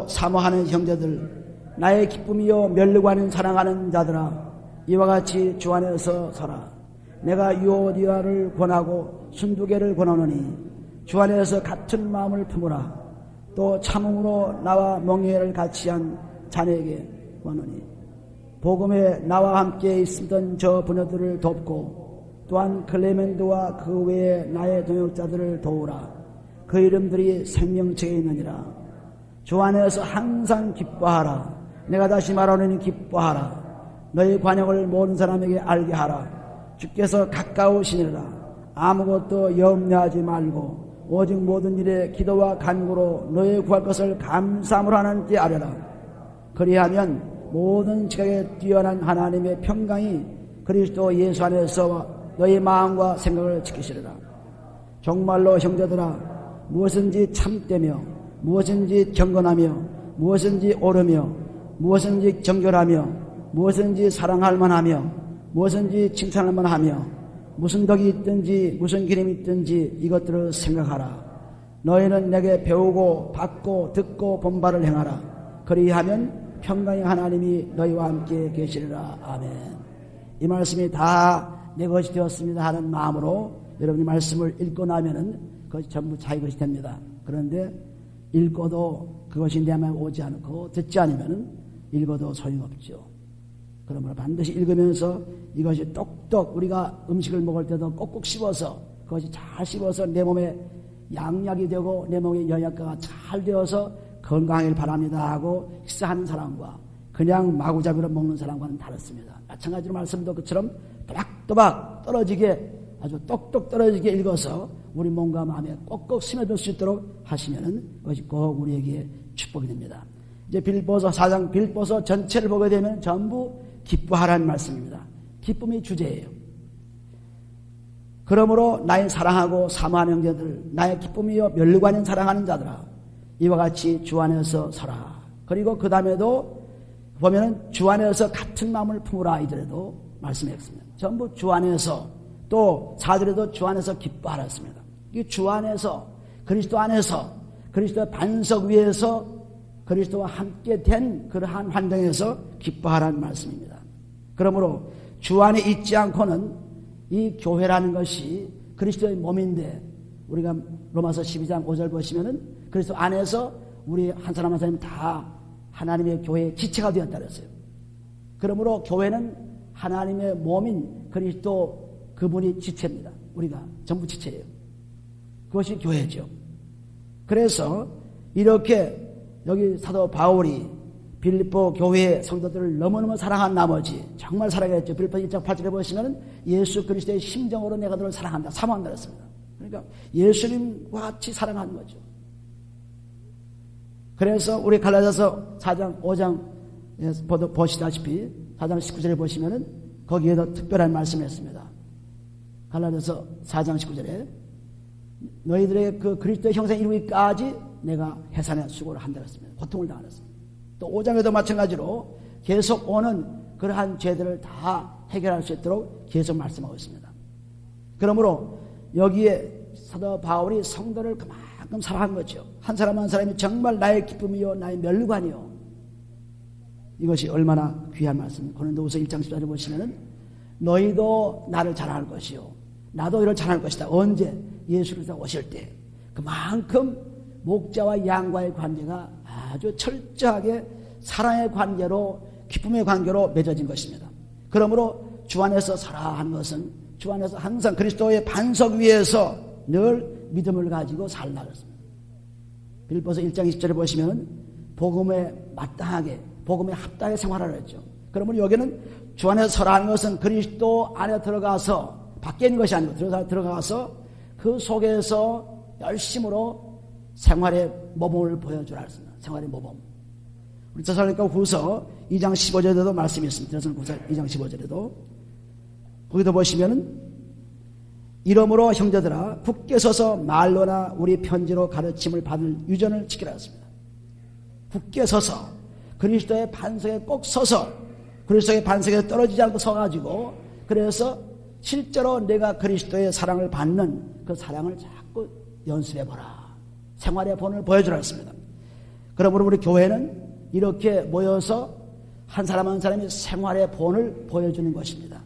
사모하는 형제들, 나의 기쁨이요 멸류관인 사랑하는 자들아, 이와 같이 주 안에서 서라. 내가 유오디아를 권하고 순두개를 권하노니 주 안에서 같은 마음을 품으라. 또 참음으로 나와 멍에를 같이 한 자네에게 권하노니 복음에 나와 함께 있었던 저 부녀들을 돕고 또한 클레멘드와 그 외에 나의 동역자들을 도우라. 그 이름들이 생명책에 있느니라. 주 안에서 항상 기뻐하라. 내가 다시 말하노니 기뻐하라. 너희 관역을 모든 사람에게 알게 하라. 주께서 가까우시니라. 아무것도 염려하지 말고 오직 모든 일에 기도와 간구로 너희 구할 것을 감사함으로 하나님께 아뢰라. 그리하면 모든 지각에 뛰어난 하나님의 평강이 그리스도 예수 안에서 너희 마음과 생각을 지키시리라. 정말로 형제들아, 무엇인지 참되며 무엇인지 경건하며 무엇인지 옳으며 무엇인지 정결하며 무엇인지 사랑할 만하며 무엇인지 칭찬할 만하며 무슨 덕이 있든지 무슨 기름이 있든지 이것들을 생각하라. 너희는 내게 배우고 받고 듣고 본 바를 행하라. 그리하면 평강의 하나님이 너희와 함께 계시리라. 아멘. 이 말씀이 다 내 것이 되었습니다 하는 마음으로 여러분이 말씀을 읽고 나면은 그것이 전부 자기 것이 됩니다. 그런데 읽어도 그것이 내 마음에 오지 않고 듣지 않으면은 읽어도 소용없죠. 그러므로 반드시 읽으면서 이것이 똑똑 우리가 음식을 먹을 때도 꼭꼭 씹어서 그것이 잘 씹어서 내 몸에 양약이 되고 내 몸에 영양가가 잘 되어서 건강하길 바랍니다 하고 식사하는 사람과 그냥 마구잡이로 먹는 사람과는 다릅니다. 마찬가지로 말씀도 그처럼 또박또박 떨어지게 아주 똑똑 떨어지게 읽어서 우리 몸과 마음에 꼭꼭 스며들 수 있도록 하시면은 그것이 꼭 우리에게 축복이 됩니다. 이제 빌보서 4장 빌보서 전체를 보게 되면 전부 기뻐하라는 말씀입니다. 기쁨이 주제예요. 그러므로 나의 사랑하고 사모하는 형제들, 나의 기쁨이요 멸류관인 사랑하는 자들아, 이와 같이 주 안에서 서라. 그리고 그 다음에도 보면은 주 안에서 같은 마음을 품으라 이들에도 말씀했습니다. 전부 주 안에서 또 4절에도 주 안에서 기뻐하라 했습니다. 이 주 안에서 그리스도 안에서 그리스도의 반석 위에서 그리스도와 함께 된 그러한 환경에서 기뻐하라는 말씀입니다. 그러므로 주 안에 있지 않고는 이 교회라는 것이 그리스도의 몸인데 우리가 로마서 12장 5절 보시면은 그리스도 안에서 우리 한 사람 한 사람이 다 하나님의 교회의 지체가 되었다 그랬어요. 그러므로 교회는 하나님의 몸인 그리스도 그분이 지체입니다. 우리가 전부 지체예요. 그것이 교회죠. 그래서 이렇게 여기 사도 바울이 빌립보 교회의 성도들을 너무너무 사랑한 나머지 정말 사랑했죠. 빌립보 1장 8절에 보시면 예수 그리스도의 심정으로 내가 너를 사랑한다, 사모한다 그랬습니다. 그러니까 예수님과 같이 사랑하는 거죠. 그래서 우리 갈라디아서 4장 5장 보시다시피 4장 19절에 보시면은 거기에도 특별한 말씀을 했습니다. 갈라디아서 4장 19절에 너희들의 그 그리스도의 형상에 이루기까지 내가 해산의 수고를 한다 했습니다. 고통을 당하였습니다. 또 5장에도 마찬가지로 계속 오는 그러한 죄들을 다 해결할 수 있도록 계속 말씀하고 있습니다. 그러므로 여기에 사도 바울이 성도를 그만큼 사랑한 거죠. 한 사람 한 사람이 정말 나의 기쁨이요 나의 멸류관이요. 이것이 얼마나 귀한 말씀입니다. 고린도후서 1장 10절에 보시면은 너희도 나를 자랑할 것이요 나도 이를 자랑할 것이다. 언제? 예수 그리스도가 오실 때. 그만큼 목자와 양과의 관계가 아주 철저하게 사랑의 관계로 기쁨의 관계로 맺어진 것입니다. 그러므로 주 안에서 살아가는 것은 주 안에서 항상 그리스도의 반석 위에서 늘 믿음을 가지고 살라 그랬습니다. 빌립보서 1장 20절에 보시면 복음에 마땅하게 복음에 합당하게 생활하라 했죠. 그러므로 여기는 주 안에서 설하는 것은 그리스도 안에 들어가서 밖에 있는 것이 아니고 들어가서 그 속에서 열심으로 생활의 모범을 보여주라 했습니다. 생활의 모범. 우리 데살로니가 후서 2장 15절에도 말씀이 있습니다. 데살로니가 후서 2장 15절에도 거기도 보시면은 이러므로 형제들아 굳게 서서 말로나 우리 편지로 가르침을 받을 유전을 지키라 했습니다. 굳게 서서 그리스도의 반석에 꼭 서서 그리스도의 반석에 떨어지지 않고 서가지고 그래서 실제로 내가 그리스도의 사랑을 받는 그 사랑을 자꾸 연습해보라. 생활의 본을 보여주라 했습니다. 그러므로 우리 교회는 이렇게 모여서 한 사람 한 사람이 생활의 본을 보여주는 것입니다.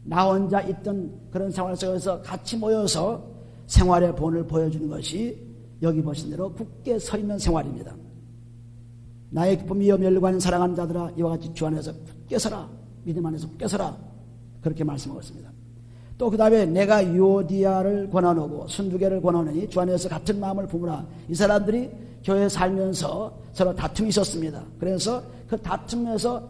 나 혼자 있던 그런 생활 속에서 같이 모여서 생활의 본을 보여주는 것이 여기 보신 대로 굳게 서 있는 생활입니다. 나의 기쁨이여 멸류관을 사랑하는 자들아 이와 같이 주 안에서 굳게 서라. 믿음 안에서 굳게 서라. 그렇게 말씀하고 있습니다. 또 그 다음에 내가 유오디아를 권하노고 순두개를 권하노니 주 안에서 같은 마음을 품으라. 이 사람들이 교회에 살면서 서로 다툼이 있었습니다. 그래서 그 다툼에서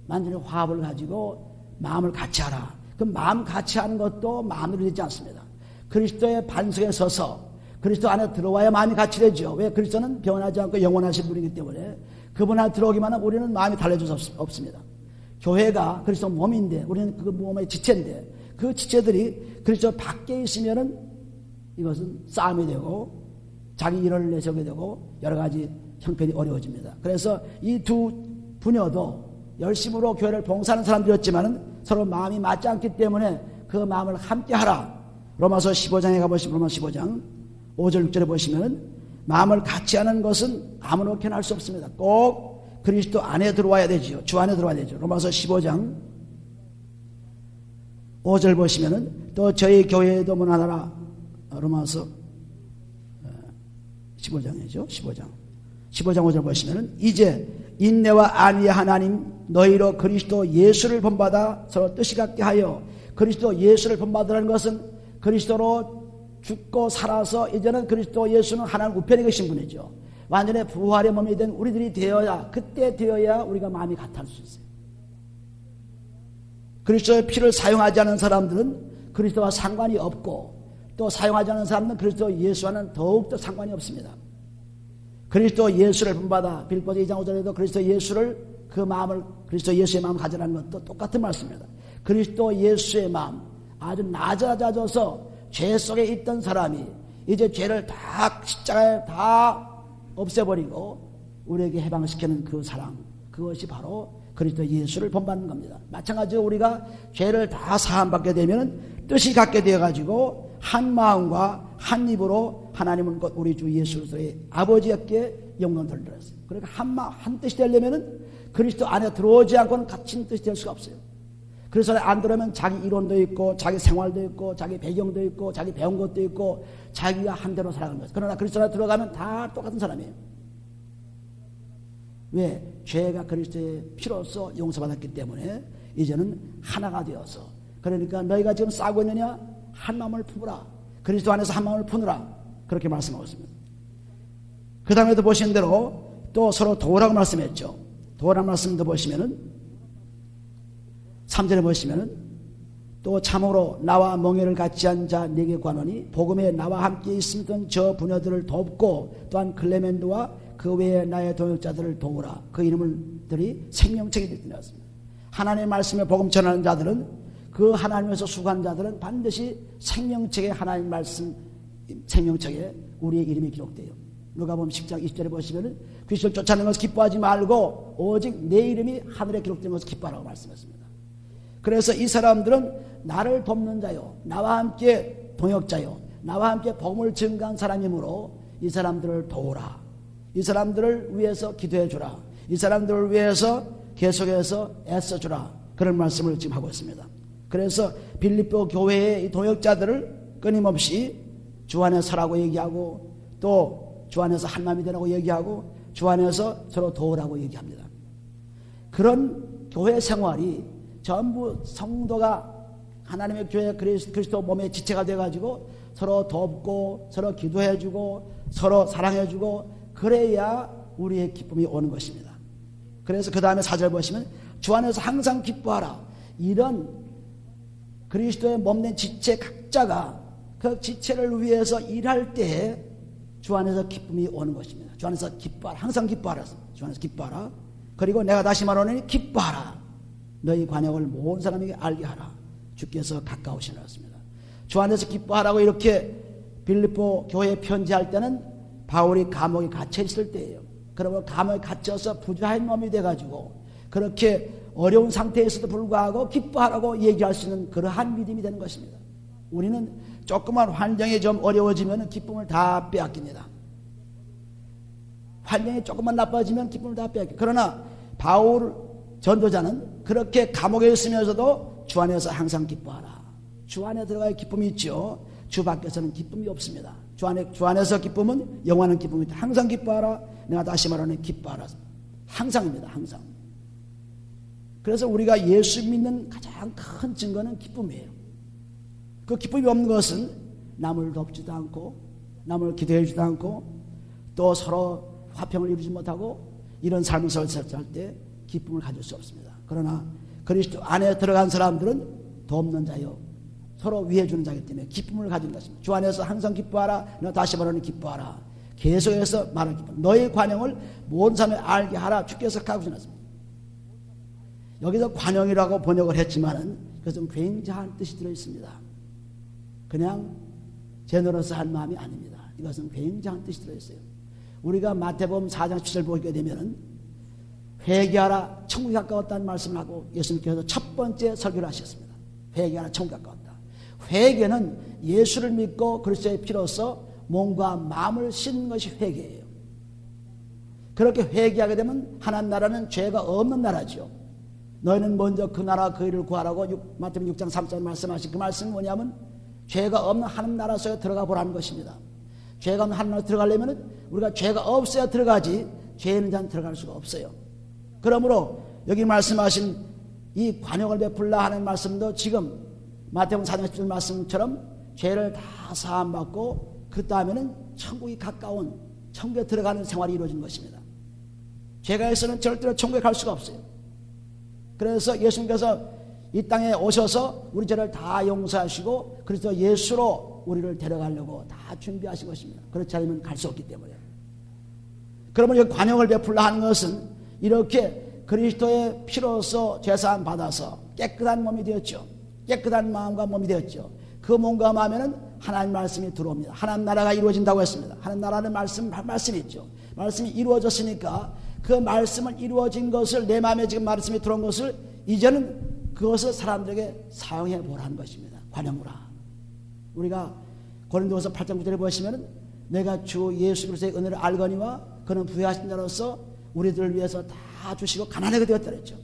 완전히 화합을 가지고 마음을 같이 하라. 그 마음 같이 하는 것도 마음으로 되지 않습니다. 그리스도의 반석에 서서 그리스도 안에 들어와야 마음이 같이 되죠. 왜? 그리스도는 변하지 않고 영원하신 분이기 때문에 그분 안에 들어오기만 하면 우리는 마음이 달라질 수 없습니다. 교회가 그리스도 몸인데 우리는 그 몸의 지체인데 그 지체들이 그리스도 밖에 있으면은 이것은 싸움이 되고 자기 일을 내세우게 되고 여러 가지 형편이 어려워집니다. 그래서 이 두 부녀도 열심으로 교회를 봉사하는 사람들이었지만은 서로 마음이 맞지 않기 때문에 그 마음을 함께 하라. 로마서 15장에 가보시면 로마서 15장 5절 6절에 보시면은 마음을 같이 하는 것은 아무렇게나 할 수 없습니다. 꼭 그리스도 안에 들어와야 되죠. 주 안에 들어와야 되죠. 로마서 15장 5절 보시면은 또 저희 교회에도 문하라. 로마서 15장이죠. 15장 5절 보시면은 이제 인내와 안위의 하나님 너희로 그리스도 예수를 본받아 서로 뜻이 같게 하여 그리스도 예수를 본받으라는 것은 그리스도로 죽고 살아서 이제는 그리스도 예수는 하나님 우편에 계신 분이죠. 완전히 부활의 몸이 된 우리들이 되어야 그때 되어야 우리가 마음이 같을 수 있어요. 그리스도의 피를 사용하지 않은 사람들은 그리스도와 상관이 없고 또 사용하지 않은 사람은 그리스도 예수와는 더욱더 상관이 없습니다. 그리스도 예수를 본받아 빌보서 2장 5절에도 그리스도 예수를 그 마음을 그리스도 예수의 마음을 가지라는 것도 똑같은 말씀입니다. 그리스도 예수의 마음 아주 낮아져서 죄 속에 있던 사람이 이제 죄를 다 십자가에 다 없애버리고 우리에게 해방시키는 그 사랑 그것이 바로 그리스도 예수를 본받는 겁니다. 마찬가지로 우리가 죄를 다 사함받게 되면 뜻이 같게 되어가지고 한 마음과 한 입으로 하나님은 곧 우리 주 예수 그리스도의 아버지께 영광을 돌려드렸어요. 그러니까 한 뜻이 되려면은 그리스도 안에 들어오지 않고는 같은 뜻이 될 수가 없어요. 그래서 안 들어오면 자기 이론도 있고 자기 생활도 있고 자기 배경도 있고 자기 배운 것도 있고 자기가 한 대로 살아가는 거죠. 그러나 그리스도 안에 들어가면 다 똑같은 사람이에요. 왜? 죄가 그리스도의 피로써 용서받았기 때문에 이제는 하나가 되어서 그러니까 너희가 지금 싸우고 있느냐? 한 마음을 품으라. 그리스도 안에서 한 마음을 푸느라 그렇게 말씀하고 있습니다. 그 다음에도 보신 대로 또 서로 도우라고 말씀했죠. 도우라는 말씀도 보시면은 3절에 보시면은 또 참으로 나와 멍에를 같이 한 자 네게 관하노니 복음에 나와 함께 있었던 저 부녀들을 돕고 또한 클레멘도와 그 외에 나의 동역자들을 도우라. 그 이름들이 생명책에 들어왔습니다. 하나님의 말씀에 복음 전하는 자들은 그 하나님에서 수고한 자들은 반드시 생명책에 하나님 말씀 생명책에 우리의 이름이 기록돼요. 누가복음 10장 20절에 보시면은 귀신을 쫓아내는 것을 기뻐하지 말고 오직 내 이름이 하늘에 기록된 것을 기뻐하라고 말씀했습니다. 그래서 이 사람들은 나를 돕는 자요 나와 함께 동역자요 나와 함께 복음을 증거한 사람이므로 이 사람들을 도우라. 이 사람들을 위해서 기도해 주라. 이 사람들을 위해서 계속해서 애써 주라. 그런 말씀을 지금 하고 있습니다. 그래서 빌립보 교회의 이 동역자들을 끊임없이 주 안에 서라고 얘기하고 또 주 안에서 한 마음이 되라고 얘기하고 주 안에서 서로 도우라고 얘기합니다. 그런 교회 생활이 전부 성도가 하나님의 교회 그리스도 몸의 지체가 돼가지고 서로 돕고 서로 기도해주고 서로 사랑해주고 그래야 우리의 기쁨이 오는 것입니다. 그래서 그 다음에 4절 보시면 주 안에서 항상 기뻐하라. 이런 그리스도의 몸된 지체 각자가 그 지체를 위해서 일할 때에 주 안에서 기쁨이 오는 것입니다. 주 안에서 기뻐하라. 항상 기뻐하라. 주 안에서 기뻐하라. 그리고 내가 다시 말하노니 기뻐하라. 너희 관역을 모든 사람에게 알게 하라. 주께서 가까우시라 했습니다. 주 안에서 기뻐하라고 이렇게 빌립보 교회에 편지할 때는 바울이 감옥에 갇혀 있을 때예요. 그러면 감옥에 갇혀서 부자한 몸이 돼가지고 그렇게 어려운 상태에서도 불구하고 기뻐하라고 얘기할 수 있는 그러한 믿음이 되는 것입니다. 우리는 조그만 환경이 좀 어려워지면 기쁨을 다 빼앗깁니다. 환경이 조금만 나빠지면 기쁨을 다 뺏겨. 그러나 바울 전도자는 그렇게 감옥에 있으면서도 주 안에서 항상 기뻐하라. 주 안에 들어가야 기쁨이 있죠. 주 밖에서는 기쁨이 없습니다. 주 안에서 기쁨은 영원한 기쁨이다. 항상 기뻐하라. 내가 다시 말하는 기뻐하라. 항상입니다. 항상. 그래서 우리가 예수 믿는 가장 큰 증거는 기쁨이에요. 그 기쁨이 없는 것은 남을 돕지도 않고 남을 기대해주지도 않고 또 서로 화평을 이루지 못하고 이런 삶을 살할 때 기쁨을 가질 수 없습니다. 그러나 그리스도 안에 들어간 사람들은 돕는 자요 서로 위해주는 자이기 때문에 기쁨을 가진 것입니다. 주 안에서 항상 기뻐하라. 너 다시 말하는 기뻐하라. 계속해서 말하는 기쁨. 너의 관용을 모든 사람에 알게 하라. 주께서 가르치셨습니다. 여기서 관용이라고 번역을 했지만은 그것은 굉장한 뜻이 들어있습니다. 그냥 제너러스한 마음이 아닙니다. 이것은 굉장한 뜻이 들어있어요. 우리가 마태복음 4장 7절 보게 되면은 회개하라 천국이 가까웠다는 말씀을 하고 예수님께서 첫 번째 설교를 하셨습니다. 회개하라 천국이 가까웠다. 회개는 예수를 믿고 그리스도의 피로써 몸과 마음을 씻는 것이 회개예요. 그렇게 회개하게 되면 하나님 나라는 죄가 없는 나라죠. 너희는 먼저 그 나라 그 일을 구하라고 마태복음 6장 3절 말씀하신 그 말씀은 뭐냐면 죄가 없는 하나님 나라 속에 들어가 보라는 것입니다. 죄가 없는 하나님 나라 들어가려면 우리가 죄가 없어야 들어가지 죄 있는 자는 들어갈 수가 없어요. 그러므로 여기 말씀하신 이 관용을 베풀라 하는 말씀도 지금 마태복음 4장 10절 말씀처럼 죄를 다 사함받고 그 다음에는 천국이 가까운 천국에 들어가는 생활이 이루어진 것입니다. 죄가 있어서는 절대로 천국에 갈 수가 없어요. 그래서 예수님께서 이 땅에 오셔서 우리 죄를 다 용서하시고 그래서 예수로 우리를 데려가려고 다 준비하신 것입니다. 그렇지 않으면 갈 수 없기 때문에. 그러면 이 관용을 베풀라 하는 것은 이렇게 그리스도의 피로서 죄사함 받아서 깨끗한 몸이 되었죠. 깨끗한 마음과 몸이 되었죠. 그 몸과 마음에는 하나님 말씀이 들어옵니다. 하나님 나라가 이루어진다고 했습니다. 하나님 나라는 말씀이 있죠. 말씀이 이루어졌으니까 그 말씀은 이루어진 것을 내 마음에 지금 말씀이 들어온 것을 이제는 그것을 사람들에게 사용해 보라는 것입니다. 관용으라. 우리가 고린도후서 8장 9절에 보시면 내가 주 예수 그리스도의 은혜를 알거니와 그는 부유하신 자로서 우리들을 위해서 다 주시고 가난하게 되었다 그랬죠.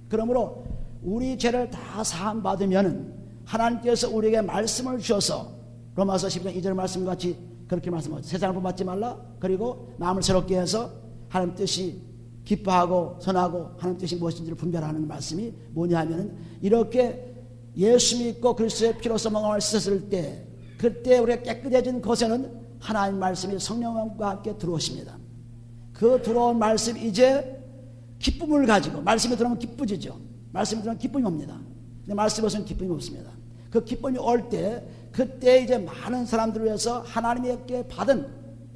그러므로 우리 죄를 다 사함 받으면 하나님께서 우리에게 말씀을 주셔서 로마서 12장 2절 말씀같이 그렇게 말씀하셨죠. 세상을 본받지 말라. 그리고 마음을 새롭게 해서 하나님 뜻이 기뻐하고 선하고 하나님 뜻이 무엇인지를 분별하는 말씀이 뭐냐 하면은 이렇게 예수 믿고 그리스도의 피로서 몸을 씻었을 때 그때 우리가 깨끗해진 곳에는 하나님 말씀이 성령과 함께 들어오십니다. 그 들어온 말씀 이제 기쁨을 가지고 말씀이 들어오면 기쁘지죠. 말씀이 들어오면 기쁨이 옵니다. 근데 말씀이 없으면 기쁨이 없습니다. 그 기쁨이 올 때 그때 이제 많은 사람들을 위해서 하나님께 받은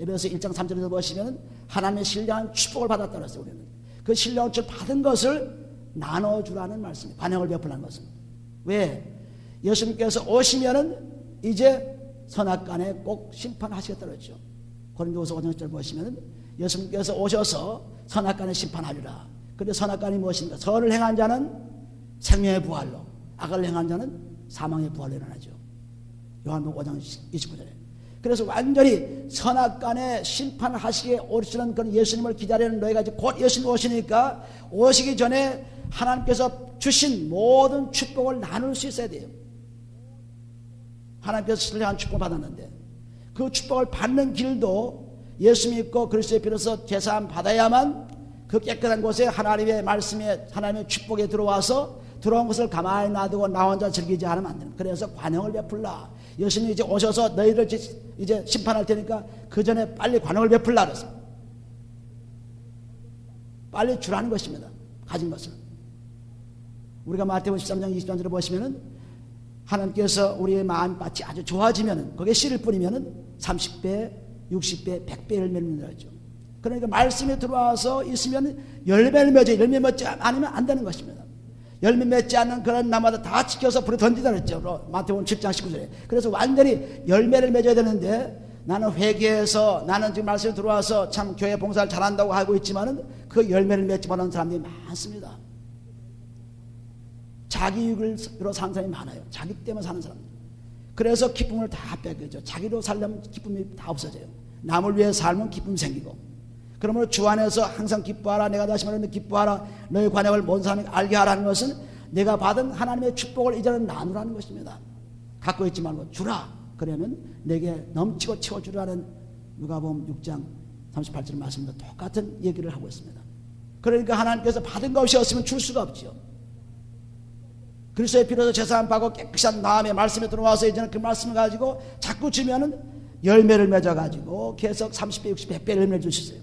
에베소 1장 3절에서 보시면 하나님의 신령한 축복을 받았다고 했어요. 우리는 그 신령한 축복을 받은 것을 나눠주라는 말씀이에요. 관용을 베풀라는 것은. 왜? 예수님께서 오시면은 이제 선악간에 꼭 심판하시겠다고 했죠. 고린도후서 5장 10절 보시면은 예수님께서 오셔서 선악간에 심판하리라. 그런데 선악간이 무엇인가? 선을 행한 자는 생명의 부활로, 악을 행한 자는 사망의 부활로 일어나죠. 요한복음 5장 29절에. 그래서 완전히 선악간에 심판하시기에 오시는 그런 예수님을 기다리는 너희가 이제 곧 예수님 오시니까 오시기 전에 하나님께서 주신 모든 축복을 나눌 수 있어야 돼요. 하나님께서 신령한 축복을 받았는데 그 축복을 받는 길도 예수 믿고 그리스도의 피로서 제사함 받아야만 그 깨끗한 곳에 하나님의 말씀에 하나님의 축복에 들어와서 들어온 것을 가만히 놔두고 나 혼자 즐기지 않으면 안 됩니다. 그래서 관용을 베풀라. 예수님이 이제 오셔서 너희를 이제 심판할 테니까 그 전에 빨리 관용을 베풀라 그랬습니다. 빨리 주라는 것입니다. 가진 것을. 우리가 마태복음 13장 23절을 보시면은 하나님께서 우리의 마음밭이 아주 좋아지면은 거기에 씨를 뿌리면은 30배, 60배, 100배 열매를 맺는다죠. 그러니까 말씀이 들어와서 있으면 열매를 맺어 열매 맺지 않으면 안 되는 것입니다. 열매 맺지 않는 그런 나무마다 다 지켜서 불에 던지다 그랬죠. 마태복음 7장 19절에. 그래서 완전히 열매를 맺어야 되는데 나는 회개해서 나는 지금 말씀이 들어와서 참 교회 봉사를 잘한다고 하고 있지만은 그 열매를 맺지 못하는 사람들이 많습니다. 자기 유익으로 사는 사람이 많아요. 자기 때문에 사는 사람들. 그래서 기쁨을 다 뺏겨죠. 자기로 살려면 기쁨이 다 없어져요. 남을 위해 살면 기쁨이 생기고 그러므로 주 안에서 항상 기뻐하라. 내가 다시 말하는데 기뻐하라. 너의 관역을 모든 사람이 알게 하라는 것은 내가 받은 하나님의 축복을 이제는 나누라는 것입니다. 갖고 있지 말고 주라. 그러면 내게 넘치고 채워주라는 누가복음 6장 38절 말씀도 똑같은 얘기를 하고 있습니다. 그러니까 하나님께서 받은 것이 없으면 줄 수가 없지요. 그리스도의 피로서 제사함 받고 깨끗한 마음에 말씀에 들어와서 이제는 그 말씀을 가지고 자꾸 주면은 열매를 맺어가지고 계속 30배, 60배, 100배 열매를 주시세요.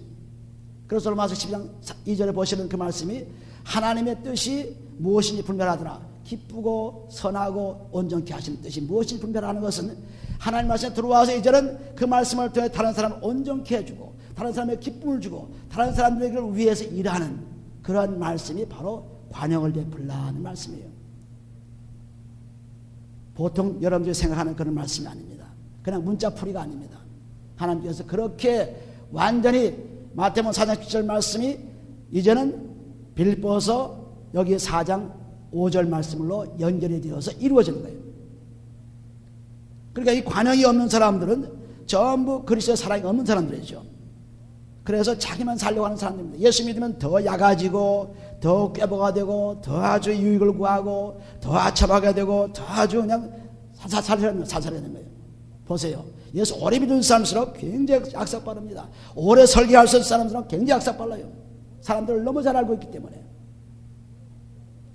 그래서 로마서 12장 2절에 보시는 그 말씀이 하나님의 뜻이 무엇인지 분별하더라. 기쁘고 선하고 온전케 하시는 뜻이 무엇인지 분별하는 것은 하나님 말씀에 들어와서 이제는 그 말씀을 통해 다른 사람을 온전케 해주고 다른 사람에게 기쁨을 주고 다른 사람들을 위해서 일하는 그런 말씀이 바로 관역을 베풀라는 말씀이에요. 보통 여러분들이 생각하는 그런 말씀이 아닙니다. 그냥 문자풀이가 아닙니다. 하나님께서 그렇게 완전히 마태복음 4장 7절 말씀이 이제는 빌립보서 여기 4장 5절 말씀으로 연결이 되어서 이루어지는 거예요. 그러니까 이 관역이 없는 사람들은 전부 그리스도의 사랑이 없는 사람들이죠. 그래서 자기만 살려고 하는 사람들입니다. 예수 믿으면 더 약아지고 더 꾀보가 되고 더 아주 유익을 구하고 더 아첨하게 되고 더 아주 그냥 살살하는 거예요. 보세요. 예수 오래 믿는 사람일수록 굉장히 악삭빠릅니다. 오래 설교할 수 있는 사람들은 굉장히 악삭빨라요. 사람들을 너무 잘 알고 있기 때문에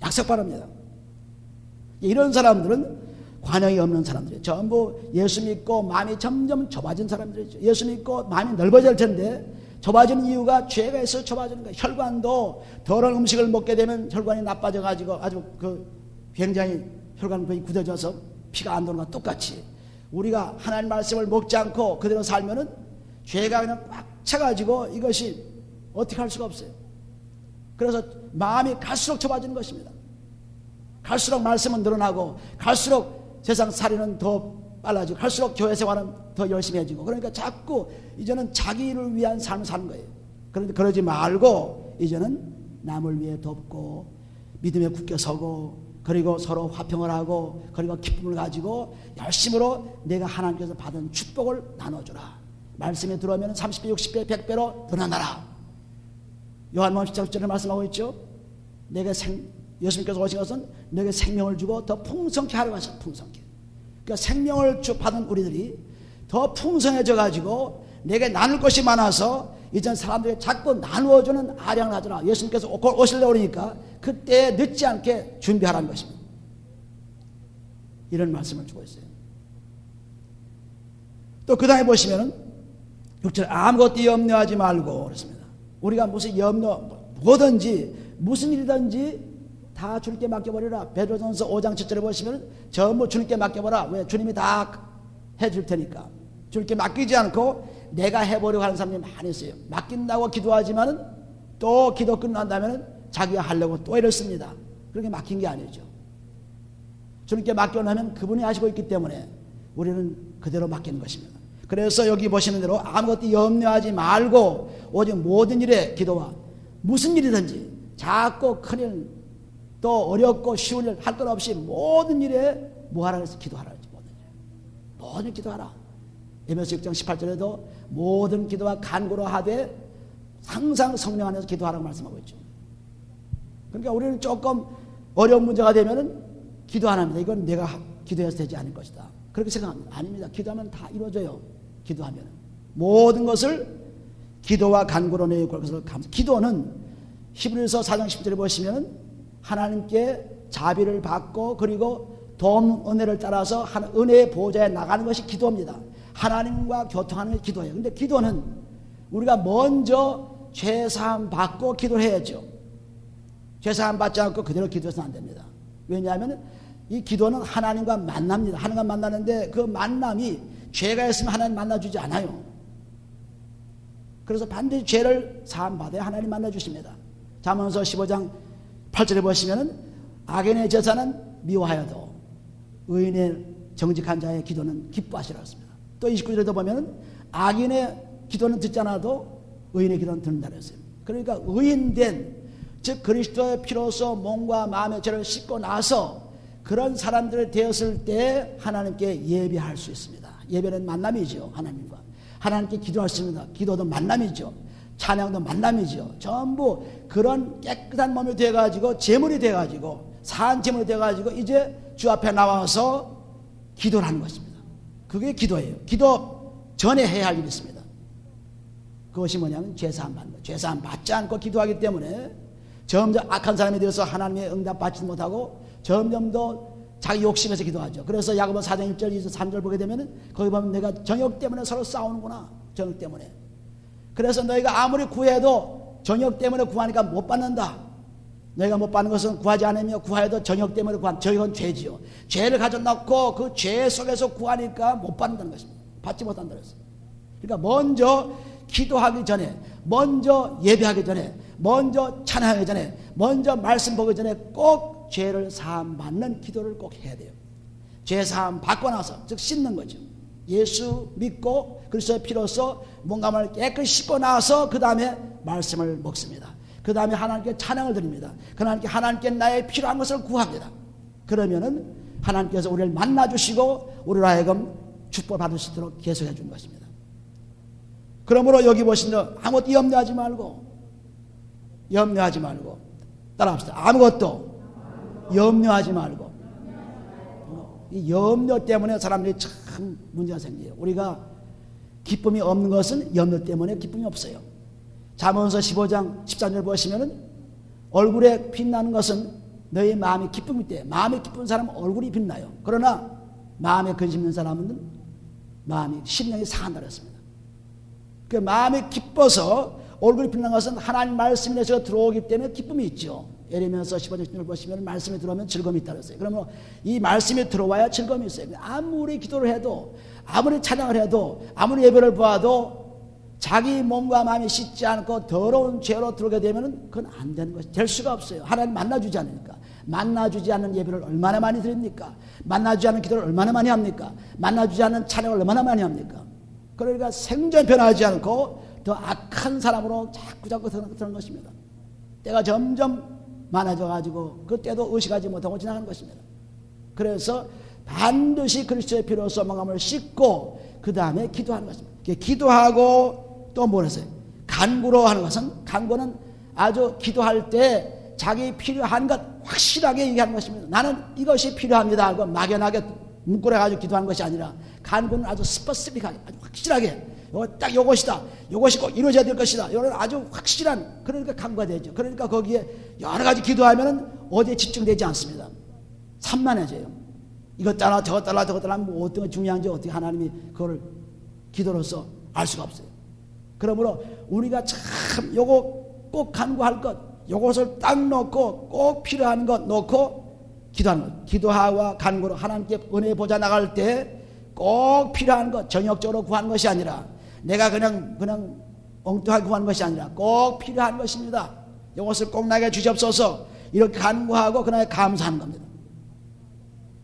악삭빠릅니다. 이런 사람들은 관역이 없는 사람들이에요. 전부 예수 믿고 마음이 점점 좁아진 사람들이죠. 예수 믿고 마음이 넓어질 텐데 좁아지는 이유가 죄가 있어서 좁아지는 거예요. 혈관도 더러운 음식을 먹게 되면 혈관이 나빠져 가지고 아주 굉장히 혈관이 굳어져서 피가 안 도는 것과 똑같이 우리가 하나님 말씀을 먹지 않고 그대로 살면은 죄가 그냥 꽉 차가지고 이것이 어떻게 할 수가 없어요. 그래서 마음이 갈수록 좁아지는 것입니다. 갈수록 말씀은 늘어나고 갈수록 세상 살이는 더 빨라지고 갈수록 교회 생활은 더 열심히 해지고 그러니까 자꾸 이제는 자기를 위한 삶을 사는 거예요. 그런데 그러지 말고 이제는 남을 위해 돕고 믿음에 굳게 서고 그리고 서로 화평을 하고 그리고 기쁨을 가지고 열심으로 내가 하나님께서 받은 축복을 나눠주라. 말씀에 들어오면 30배, 60배, 100배로 늘어나라. 요한복음 10장 10절에 말씀하고 있죠. 예수님께서 오신 것은 내게 생명을 주고 더 풍성케 하려고 하셨어요. 풍성케. 그러니까 생명을 받은 우리들이 더 풍성해져 가지고 내게 나눌 것이 많아서 이전 사람들이 자꾸 나누어주는 아량을 하더라. 예수님께서 오시려고 그러니까 그때 늦지 않게 준비하라는 것입니다. 이런 말씀을 주고 있어요. 또 그 다음에 보시면은 6절 아무것도 염려하지 말고 그렇습니다. 우리가 무슨 뭐든지 무슨 일이든지 다 주님께 맡겨버리라. 베드로전서 5장 7절에 보시면 전부 주님께 맡겨버라. 왜? 주님이 다 해줄 테니까. 주님께 맡기지 않고 내가 해보려고 하는 사람들이 많이 있어요. 맡긴다고 기도하지만은 또 기도 끝난다면 자기가 하려고 또 이렇습니다. 그렇게 맡긴 게 아니죠. 주님께 맡겨놓으면 그분이 하시고 있기 때문에 우리는 그대로 맡기는 것입니다. 그래서 여기 보시는 대로 아무것도 염려하지 말고 오직 모든 일에 기도와 무슨 일이든지 작고 큰일 또 어렵고 쉬운 일 할 것 없이 모든 일에 뭐 하라 그래서 기도하라 그랬지. 모든 일 기도하라. 에베소 6장 18절에도 모든 기도와 간구로 하되 항상 성령 안에서 기도하라고 말씀하고 있죠. 그러니까 우리는 조금 어려운 문제가 되면은 기도 안 합니다. 이건 내가 기도해서 되지 않을 것이다. 그렇게 생각합니다. 아닙니다. 기도하면 다 이루어져요. 기도하면 모든 것을 기도와 간구로 내어 것을 기도는 히브리서 4장 10절에 보시면 하나님께 자비를 받고 그리고 도움 은혜를 따라서 은혜의 보좌에 나가는 것이 기도입니다. 하나님과 교통하는 것이 기도예요. 그런데 기도는 우리가 먼저 죄사함 받고 기도를 해야죠. 죄사함 받지 않고 그대로 기도해서는 안 됩니다. 왜냐하면 이 기도는 하나님과 만납니다. 하나님과 만나는데 그 만남이 죄가 있으면 하나님 만나주지 않아요. 그래서 반드시 죄를 사함 받아야 하나님 만나주십니다. 잠언서 15장 8절에 보시면 악인의 제사는 미워하여도 의인의 정직한 자의 기도는 기뻐하시라 했습니다. 또 29절에도 보면 악인의 기도는 듣지 않아도 의인의 기도는 듣는다 그랬어요. 그러니까 의인된 즉 그리스도의 피로서 몸과 마음의 죄를 씻고 나서 그런 사람들이 되었을 때 하나님께 예배할 수 있습니다. 예배는 만남이죠. 하나님과 하나님께 기도할 수 있습니다. 기도도 만남이죠. 찬양도 만남이죠. 전부 그런 깨끗한 몸이 돼가지고 제물이 돼가지고 산 제물이 돼가지고 이제 주 앞에 나와서 기도를 하는 것입니다. 그게 기도예요. 기도 전에 해야 할 일이 있습니다. 그것이 뭐냐면 죄사함 받는 거예요. 죄사함 받지 않고 기도하기 때문에 점점 악한 사람이 되어서 하나님의 응답 받지 못하고 점점 더 자기 욕심에서 기도하죠. 그래서 야고보 4장 1절 2절 3절 보게 되면 거기 보면 내가 정욕 때문에 서로 싸우는구나. 정욕 때문에. 그래서 너희가 아무리 구해도 정욕 때문에 구하니까 못 받는다. 너희가 못 받는 것은 구하지 않으며 구하여도 정욕 때문에 구한 저희건 죄지요. 죄를 가져놓고 그 죄 속에서 구하니까 못 받는다는 것입니다. 받지 못한다는 것입니다. 그러니까 먼저 기도하기 전에, 먼저 예배하기 전에, 먼저 찬양하기 전에, 먼저 말씀 보기 전에 꼭 죄를 사함 받는 기도를 꼭 해야 돼요. 죄 사함 받고 나서, 즉 씻는 거죠. 예수 믿고 그리스도의 피로써 몸감을 깨끗이 씻고 나서 그 다음에 말씀을 먹습니다. 그 다음에 하나님께 찬양을 드립니다. 하나님께 나의 필요한 것을 구합니다. 그러면은 하나님께서 우리를 만나주시고 우리로 하여금 축복 받을 수 있도록 계속해 준 것입니다. 그러므로 여기 보시면 아무것도 염려하지 말고 따라합시다. 아무것도 염려하지 말고. 이 염려 때문에 사람들이 참 문제가 생겨요. 우리가 기쁨이 없는 것은 염려 때문에 기쁨이 없어요. 잠언서 15장 13절 보시면은 얼굴에 빛나는 것은 너희 마음이 기쁨일 때, 마음이 기쁜 사람은 얼굴이 빛나요. 그러나 마음에 근심 있는 사람은 마음이 심령이 상한다 그랬습니다. 그 마음이 기뻐서 얼굴이 빛나는 것은 하나님 말씀이 내서 들어오기 때문에 기쁨이 있죠. 예레미야서 15장 10절 보시면 말씀이 들어오면 즐거움이 있다 그랬어요. 그러면 이 말씀이 들어와야 즐거움이 있어요. 아무리 기도를 해도, 아무리 찬양을 해도, 아무리 예배를 보아도 자기 몸과 마음이 씻지 않고 더러운 죄로 들어오게 되면 그건 안 되는 것이 될 수가 없어요. 하나님 만나주지 않으니까. 만나주지 않는 예배를 얼마나 많이 드립니까? 만나주지 않는 기도를 얼마나 많이 합니까? 만나주지 않는 찬양을 얼마나 많이 합니까? 그러니까 생전 변하지 않고 더 악한 사람으로 자꾸 드러나는 것입니다. 때가 점점 많아져가지고 그때도 의식하지 못하고 지나가는 것입니다. 그래서 반드시 그리스도의 피로써 마음을 씻고 그 다음에 기도하는 것입니다. 기도하고 또 뭘 했어요? 간구로 하는 것은, 간구는 아주 기도할 때 자기 필요한 것 확실하게 얘기하는 것입니다. 나는 이것이 필요합니다 하고 막연하게 뭉그려가지고 기도하는 것이 아니라 간구는 아주 스퍼시픽하게, 아주 확실하게 딱 요것이다, 요것이 꼭 이루어져야 될 것이다, 이런 아주 확실한, 그러니까 간구가 되죠. 그러니까 거기에 여러 가지 기도하면은 어디에 집중되지 않습니다. 산만해져요. 이것 따라 저것 따라 저것 따라 뭐 어떤 게 중요한지 어떻게 하나님이 그걸 기도로서 알 수가 없어요. 그러므로 우리가 참 요거 꼭 간구할 것, 요것을 딱 놓고 꼭 필요한 것 놓고 기도하는 것, 기도와 간구로 하나님께 은혜 보자 나갈 때 꼭 필요한 것, 정욕적으로 구하는 것이 아니라 내가 그냥 엉뚱하게 구하는 것이 아니라 꼭 필요한 것입니다. 이것을 꼭 나에게 주시옵소서, 이렇게 간구하고 그날 감사하는 겁니다.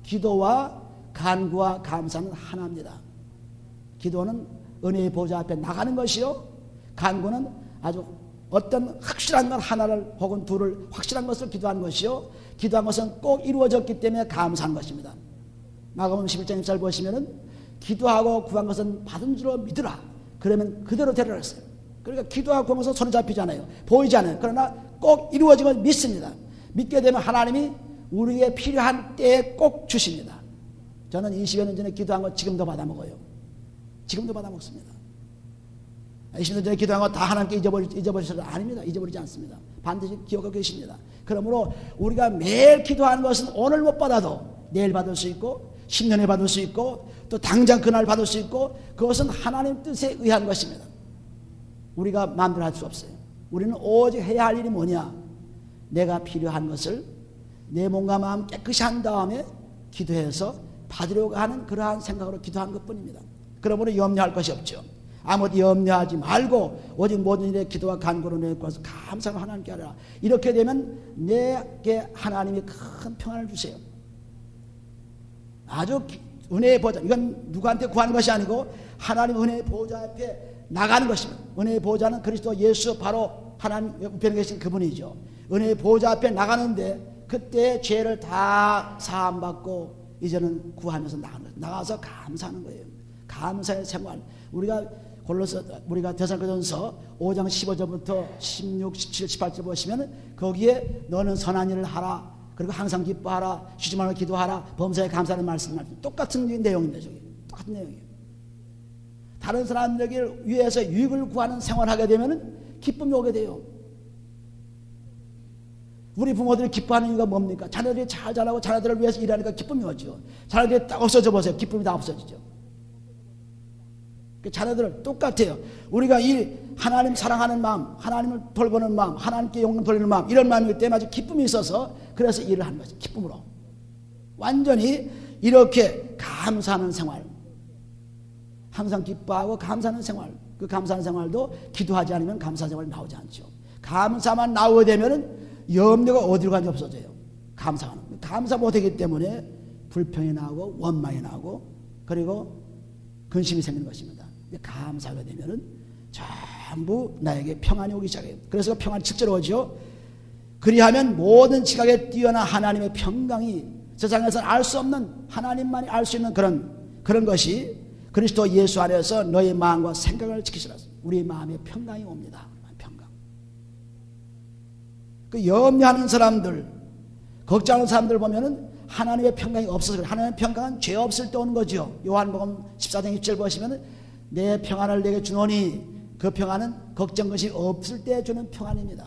기도와 간구와 감사는 하나입니다. 기도는 은혜의 보좌 앞에 나가는 것이요, 간구는 아주 어떤 확실한 것 하나를 혹은 둘을 확실한 것을 기도하는 것이요, 기도한 것은 꼭 이루어졌기 때문에 감사한 것입니다. 마가복음 11장 1절 보시면은 기도하고 구한 것은 받은 줄로 믿으라, 그러면 그대로 되리라 했어요. 그러니까 기도하고 구한 것은 손에 잡히잖아요, 보이지 않아요. 그러나 꼭 이루어진 걸 믿습니다. 믿게 되면 하나님이 우리에게 필요한 때에 꼭 주십니다. 저는 20여 년 전에 기도한 거 지금도 받아 먹어요. 지금도 받아 먹습니다. 20년 전에 기도한 거 다 하나님께 잊어버리셔도 아닙니다. 잊어버리지 않습니다. 반드시 기억하고 계십니다. 그러므로 우리가 매일 기도하는 것은 오늘 못 받아도 내일 받을 수 있고 10년에 받을 수 있고 또 당장 그날 받을 수 있고, 그것은 하나님 뜻에 의한 것입니다. 우리가 마음대로 할 수 없어요. 우리는 오직 해야 할 일이 뭐냐, 내가 필요한 것을 내 몸과 마음 깨끗이 한 다음에 기도해서 받으려고 하는 그러한 생각으로 기도한 것뿐입니다. 그러므로 염려할 것이 없죠. 아무것도 염려하지 말고 오직 모든 일에 기도와 간구로 내어서 감사를 하나님께 하라. 이렇게 되면 내게 하나님이 큰 평안을 주세요. 아주 은혜의 보좌, 이건 누구한테 구하는 것이 아니고 하나님 은혜의 보좌 앞에 나가는 것입니다. 은혜의 보좌는 그리스도 예수, 바로 하나님 우편에 계신 그분이죠. 은혜의 보좌 앞에 나가는데 그때 죄를 다 사함받고 이제는 구하면서 나가서 감사하는 거예요. 감사의 생활. 우리가 골로새 우리가 데살로니가전서 5장 15절부터 16, 17, 18절 보시면 거기에 너는 선한 일을 하라. 그리고 항상 기뻐하라. 쉬지 말고 기도하라. 범사에 감사하는 말씀. 똑같은 내용인데 저기 똑같은 내용이에요. 다른 사람들에게 위해서 유익을 구하는 생활을 하게 되면 기쁨이 오게 돼요. 우리 부모들이 기뻐하는 이유가 뭡니까? 자녀들이 잘 자라고 자녀들을 위해서 일하니까 기쁨이 오죠. 자녀들이 딱 없어져 보세요. 기쁨이 다 없어지죠. 자녀들은 똑같아요. 우리가 이 하나님 사랑하는 마음, 하나님을 돌보는 마음, 하나님께 영광 돌리는 마음, 이런 마음이기 때문에 아주 기쁨이 있어서 그래서 일을 하는 거죠. 기쁨으로. 완전히 이렇게 감사하는 생활, 항상 기뻐하고 감사하는 생활, 그 감사하는 생활도 기도하지 않으면 감사 생활이 나오지 않죠. 감사만 나오게 되면 염려가 어디로 가는지 없어져요. 감사 못하기 때문에 불평이 나오고 원망이 나오고 그리고 근심이 생기는 것입니다. 감사하게 되면은 전부 나에게 평안이 오기 시작해요. 그래서 평안이 직접 오죠. 그리하면 모든 지각에 뛰어난 하나님의 평강이 세상에서는 알 수 없는 하나님만이 알 수 있는 그런 것이 그리스도 예수 안에서 너의 마음과 생각을 지키시라. 우리 마음에 평강이 옵니다. 평강. 그 염려하는 사람들, 걱정하는 사람들 보면은 하나님의 평강이 없어서 그래요. 하나님의 평강은 죄 없을 때 오는 거죠. 요한복음 14장 27절 보시면 내 평안을 내게 주노니 그 평안은 걱정 것이 없을 때 주는 평안입니다.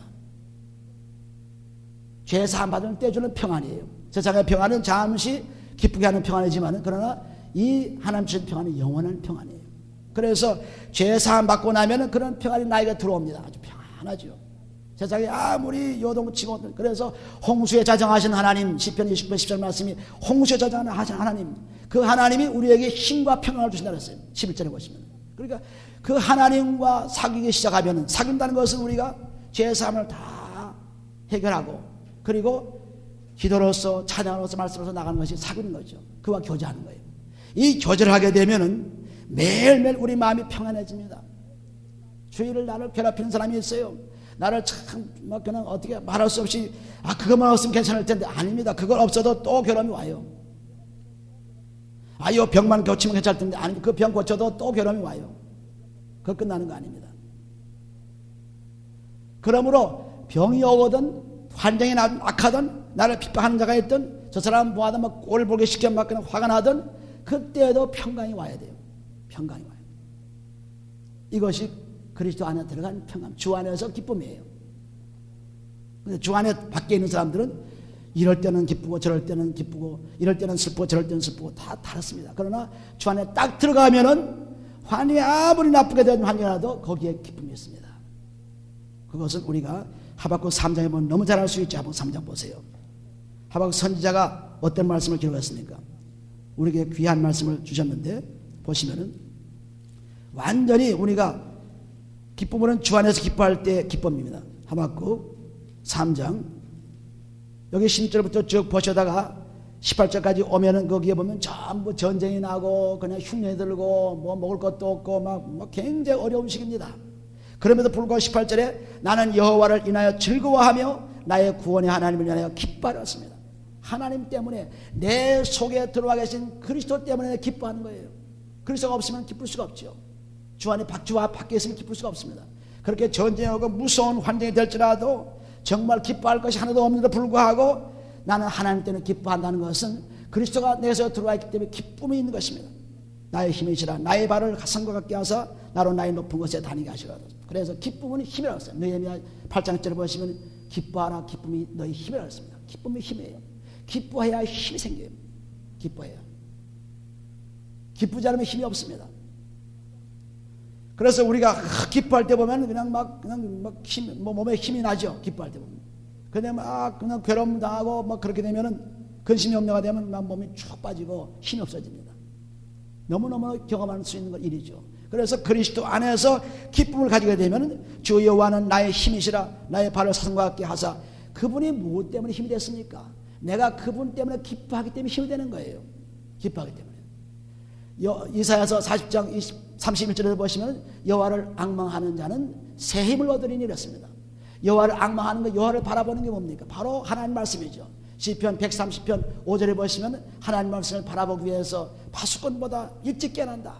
죄 사함 받을 때 주는 평안이에요. 세상의 평안은 잠시 기쁘게 하는 평안이지만 그러나 이 하나님 주신 평안은 영원한 평안이에요. 그래서 죄 사함 받고 나면 그런 평안이 나에게 들어옵니다. 아주 평안하죠. 세상에 아무리 요동치고 그래서 홍수에 자정하신 하나님 시편 20편 10절 말씀이 홍수에 자정하신 하나님 그 하나님이 우리에게 힘과 평안을 주신다 그랬어요. 11절에 보시면 그러니까 그 하나님과 사귀기 시작하면 사귄다는 것은 우리가 죄사함을 다 해결하고 그리고 기도로서 찬양으로서 말씀으로서 나가는 것이 사귀는 거죠. 그와 교제하는 거예요. 이 교제를 하게 되면은 매일매일 우리 마음이 평안해집니다. 주일을 나를 괴롭히는 사람이 있어요. 나를 참 그냥 어떻게 말할 수 없이 그것만 없으면 괜찮을 텐데 아닙니다. 그걸 없어도 또 괴로움이 와요. 이 병만 고치면 괜찮을 텐데 아니 그 병 고쳐도 또 괴로움이 와요. 그거 끝나는 거 아닙니다. 그러므로 병이 오거든 환경이 악하든 나를 핍박하는 자가 있든 저 사람 뭐하든 막 꼴 보기 쉽게 막 그냥 화가 나든 그때도 평강이 와야 돼요. 평강이 와요. 이것이 그리스도 안에 들어간 평강, 주 안에서 기쁨이에요. 근데 주 안에 밖에 있는 사람들은 이럴 때는 기쁘고 저럴 때는 기쁘고 이럴 때는 슬프고 저럴 때는 슬프고 다 다릅니다. 그러나 주 안에 딱 들어가면은 환경이 아무리 나쁘게 된 환경이라도 거기에 기쁨이 있습니다. 그것은 우리가 하박국 3장에 보면 너무 잘 알 수 있죠. 하박국 3장 보세요. 하박국 선지자가 어떤 말씀을 기록했습니까? 우리에게 귀한 말씀을 주셨는데 보시면은 완전히 우리가 기쁨은 주 안에서 기뻐할 때 기쁨입니다. 하박국 3장 여기 16절부터 쭉 보시다가 18절까지 오면은 거기에 보면 전부 전쟁이 나고 그냥 흉년이 들고 뭐 먹을 것도 없고 막 굉장히 어려운 시기입니다. 그럼에도 불구하고 18절에 나는 여호와를 인하여 즐거워하며 나의 구원의 하나님을 인하여 기뻐하였습니다. 하나님 때문에 내 속에 들어와 계신 그리스도 때문에 기뻐하는 거예요. 그리스도가 없으면 기쁠 수가 없죠. 주 안에 주와 밖에 있으면 기쁠 수가 없습니다. 그렇게 전쟁하고 무서운 환경이 될지라도 정말 기뻐할 것이 하나도 없는데도 불구하고 나는 하나님 때문에 기뻐한다는 것은 그리스도가 내 속에 들어와 있기 때문에 기쁨이 있는 것입니다. 나의 힘이시라 나의 발을 가슴과 같게 하사 나로 나의 높은 곳에 다니게 하시라. 그래서 기쁨은 힘이라고 했어요. 느헤미야 8장절에 보시면 기뻐하라 기쁨이 너희 힘이라고 했습니다. 기쁨이 힘이에요. 기뻐해야 힘이 생겨요. 기뻐해야. 기쁘지 않으면 힘이 없습니다. 그래서 우리가 기뻐할 때 보면 그냥 막 몸에 힘이 나죠. 기뻐할 때 보면. 근데 막 그냥 괴로움 당하고 막 그렇게 되면은 근심이 염려가 되면 막 몸이 쭉 빠지고 힘이 없어집니다. 너무너무 경험할 수 있는 일이죠. 그래서 그리스도 안에서 기쁨을 가지게 되면 주 여호와는 나의 힘이시라 나의 발을 사슴과 같게 하사 그분이 무엇 때문에 힘이 됐습니까? 내가 그분 때문에 기뻐하기 때문에 힘이 되는 거예요. 기뻐하기 때문에. 이사야서 40장 31절에서 보시면 여호와를 앙망하는 자는 새 힘을 얻으리니 이랬습니다. 여호와를 앙망하는 것, 여호와를 바라보는 게 뭡니까? 바로 하나님 말씀이죠. 시편 130편 5절에 보시면 하나님 말씀을 바라보기 위해서 파수꾼보다 일찍 깨어난다.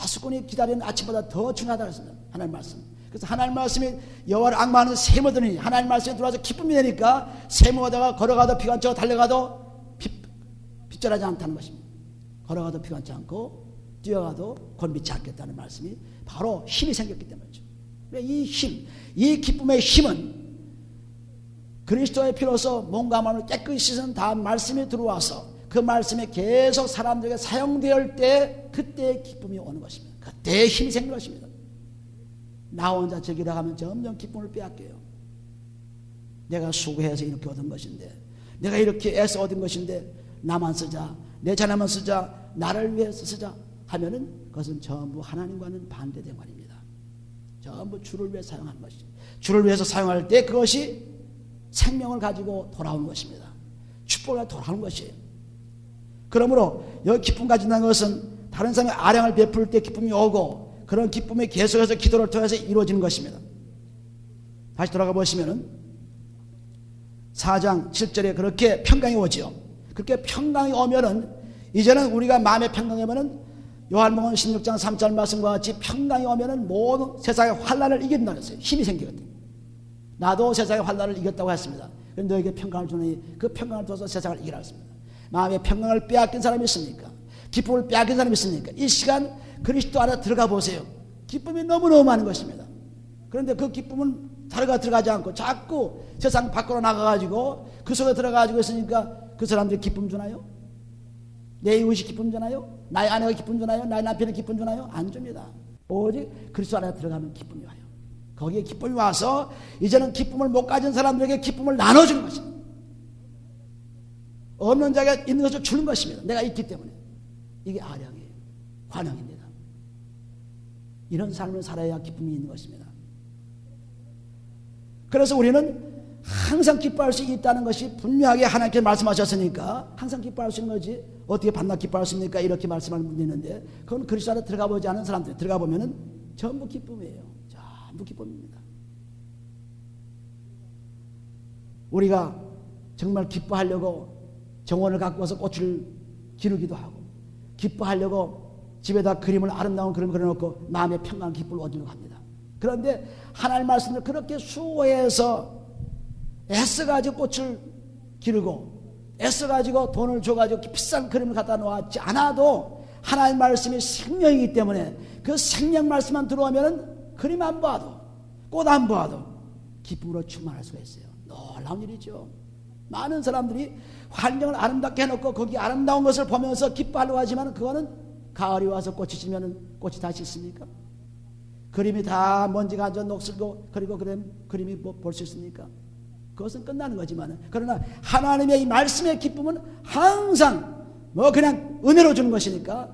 파수꾼이 기다리는 아침보다 더 중요하다고 했습니다. 하나님 말씀. 그래서 하나님 말씀이 여호와를 앙망하는 세모들이 하나님 말씀에 들어와서 기쁨이 되니까 세모하다가 걸어가도 피가 안 달려가도 빗절하지 않다는 것입니다. 걸어가도 피가 않지 않고 뛰어가도 곤비치 않겠다는 말씀이 바로 힘이 생겼기 때문이죠. 이 힘, 이 기쁨의 힘은 그리스도의 피로서 몸과 마음을 깨끗이 씻은 다음 말씀이 들어와서 그 말씀이 계속 사람들에게 사용될 때 그때의 기쁨이 오는 것입니다. 그때의 힘이 생긴 것입니다. 나 혼자 즐기다 가면 점점 기쁨을 빼앗겨요. 내가 수고해서 이렇게 얻은 것인데, 내가 이렇게 애써 얻은 것인데 나만 쓰자, 내 자녀만 쓰자, 나를 위해서 쓰자 하면은 그것은 전부 하나님과는 반대된 말입니다. 전부 주를 위해 사용하는 것이죠. 주를 위해서 사용할 때 그것이 생명을 가지고 돌아오는 것입니다. 축복을 돌아오는 것이에요. 그러므로 여기 기쁨 가진다는 것은 다른 사람의 아량을 베풀 때 기쁨이 오고 그런 기쁨이 계속해서 기도를 통해서 이루어지는 것입니다. 다시 돌아가 보시면은 4장 7절에 그렇게 평강이 오지요. 그렇게 평강이 오면은 이제는 우리가 마음의 평강이 오면은 요한복음 16장 3절 말씀과 같이 평강이 오면은 모든 세상의 환난을 이긴다고 했어요. 힘이 생기거든요. 나도 세상의 환난을 이겼다고 했습니다. 그런데 너에게 평강을 주니 그 평강을 줘서 세상을 이기라 했습니다. 마음의 평강을 빼앗긴 사람이 있습니까? 기쁨을 빼앗긴 사람이 있습니까? 이 시간 그리스도 안에 들어가 보세요. 기쁨이 너무너무 많은 것입니다. 그런데 그 기쁨은 들어가지 않고 자꾸 세상 밖으로 나가가지고 그 속에 들어가가지고 있으니까 그 사람들이 기쁨 주나요? 내 이웃이 기쁨 주나요? 나의 아내가 기쁨 주나요? 나의 남편이 기쁨 주나요? 안 줍니다. 오직 그리스도 안에 들어가면 기쁨이 와요. 거기에 기쁨이 와서 이제는 기쁨을 못 가진 사람들에게 기쁨을 나눠주는 것입니다. 없는 자가 있는 것을 주는 것입니다. 내가 있기 때문에. 이게 아량이에요. 관용입니다. 이런 삶을 살아야 기쁨이 있는 것입니다. 그래서 우리는 항상 기뻐할 수 있다는 것이 분명하게 하나님께 말씀하셨으니까 항상 기뻐할 수 있는 거지 어떻게 반나 기뻐할 수 있습니까? 이렇게 말씀하는 분이 있는데 그건 그리스도 안에 들어가 보지 않은 사람들 들어가 보면은 전부 기쁨이에요. 전부 기쁨입니다. 우리가 정말 기뻐하려고 정원을 갖고 와서 꽃을 기르기도 하고 기뻐하려고 집에다 그림을 아름다운 그림을 그려놓고 마음의 평강 기쁨을 얻으려고 합니다. 그런데 하나님 말씀을 그렇게 수고해서 애써가지고 꽃을 기르고 애써가지고 돈을 줘가지고 비싼 그림을 갖다 놓았지 않아도 하나님 말씀이 생명이기 때문에 그 생명 말씀만 들어오면 그림 안 봐도 꽃 안 봐도 기쁨으로 충만할 수가 있어요. 놀라운 일이죠. 많은 사람들이 환경을 아름답게 해놓고 거기 아름다운 것을 보면서 기뻐하려고 하지만 그거는 가을이 와서 꽃이 지면 꽃이 다시 있습니까? 그림이 다 먼지가 앉아 녹슬고 그리고 그림이 볼 수 있습니까? 그것은 끝나는 거지만 그러나 하나님의 이 말씀의 기쁨은 항상 그냥 은혜로 주는 것이니까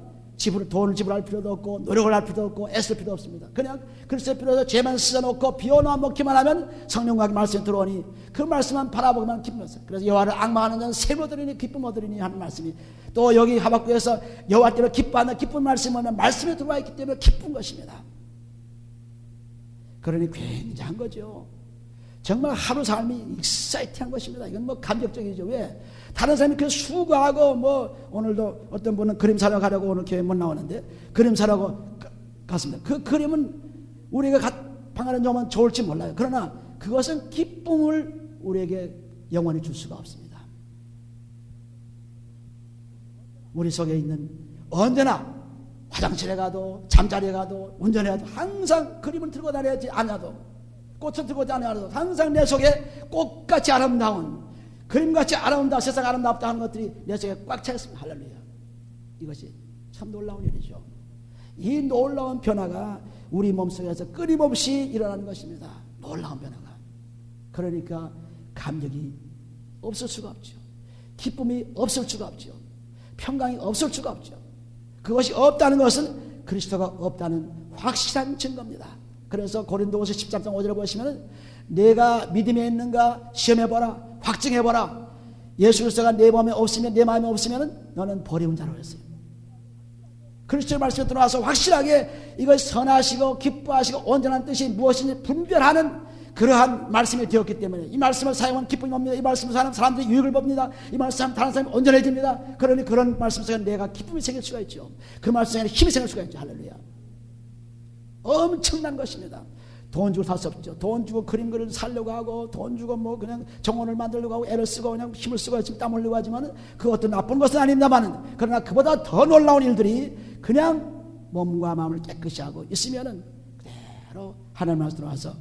돈을 지불할 필요도 없고 노력을 할 필요도 없고 애쓸 필요도 없습니다. 그냥 그리스도의 피로서 죄만 씻어놓고 비워놓아 먹기만 하면 성령과 말씀이 들어오니 그 말씀만 바라보기만 기쁘면서 그래서 여호와를 앙망하는 자는 샘 얻으리니 기쁨 얻으리니 하는 말씀이 또 여기 하박국에서 여호와 때문에 기뻐하는 기쁜 말씀이 오면 말씀이 들어와 있기 때문에 기쁜 것입니다. 그러니 굉장한 거죠. 정말 하루 삶이 익사이팅한 것입니다. 이건 감격적이죠. 왜? 다른 사람이 그 수고하고 오늘도 어떤 분은 그림 사러 가려고 오늘 교회 못 나오는데 그림 사라고 갔습니다. 그 그림은 우리가 방하는 점은 좋을지 몰라요. 그러나 그것은 기쁨을 우리에게 영원히 줄 수가 없습니다. 우리 속에 있는 언제나 화장실에 가도 잠자리에 가도 운전해 가도 항상 그림을 들고 다녀야지 않아도 꽃을 들고 다녀도 항상 내 속에 꽃같이 아름다운 그림같이 아름다운 세상 아름답다 하는 것들이 내 속에 꽉 차 있습니다. 할렐루야. 이것이 참 놀라운 일이죠. 이 놀라운 변화가 우리 몸속에서 끊임없이 일어나는 것입니다. 놀라운 변화가. 그러니까 감격이 없을 수가 없죠. 기쁨이 없을 수가 없죠. 평강이 없을 수가 없죠. 그것이 없다는 것은 그리스도가 없다는 확실한 증거입니다. 그래서 고린도후서 13장 5절에 보시면 내가 믿음에 있는가 시험해보라 확증해보라. 예수 그리스도가 내 마음에 없으면 내 마음에 없으면 너는 버리운 자라고 했어요. 그리스도의 말씀에 들어와서 확실하게 이것이 선하시고 기뻐하시고 온전한 뜻이 무엇인지 분별하는 그러한 말씀이 되었기 때문에 이 말씀을 사용한 기쁨이 옵니다. 이 말씀을 사용한 사람들이 유익을 봅니다. 이 말씀을 다른 사람이 온전해집니다. 그러니 그런 말씀 속에 내가 기쁨이 생길 수가 있죠. 그 말씀 속에 힘이 생길 수가 있죠. 할렐루야. 엄청난 것입니다. 돈 주고 살 수 없죠. 돈 주고 그림 그리를 살려고 하고, 돈 주고 뭐 그냥 정원을 만들려고 하고, 애를 쓰고 그냥 힘을 쓰고 지금 땀 흘리고 하지만은 그것도 나쁜 것은 아닙니다만, 그러나 그보다 더 놀라운 일들이 그냥 몸과 마음을 깨끗이 하고 있으면은 그대로 하나님 말씀 들어와서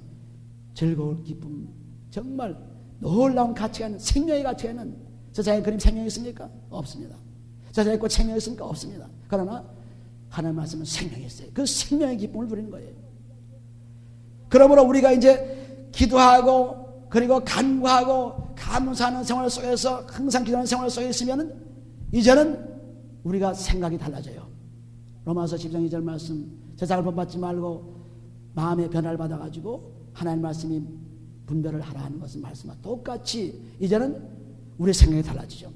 즐거울 기쁨, 정말 놀라운 가치가 있는, 생명의 가치가 있는, 세상에 그림 생명이 있습니까? 없습니다. 세상에 꽃 생명이 있습니까? 없습니다. 그러나 하나님 말씀은 생명이 있어요. 그 생명의 기쁨을 누리는 거예요. 그러므로 우리가 이제 기도하고 그리고 간구하고 감사하는 생활 속에서 항상 기도하는 생활 속에 있으면은 이제는 우리가 생각이 달라져요. 로마서 10장 2절 말씀, 세상을 본받지 말고 마음의 변화를 받아가지고 하나님 말씀이 분별을 하라 하는 것은 말씀과 똑같이 이제는 우리 생각이 달라지죠.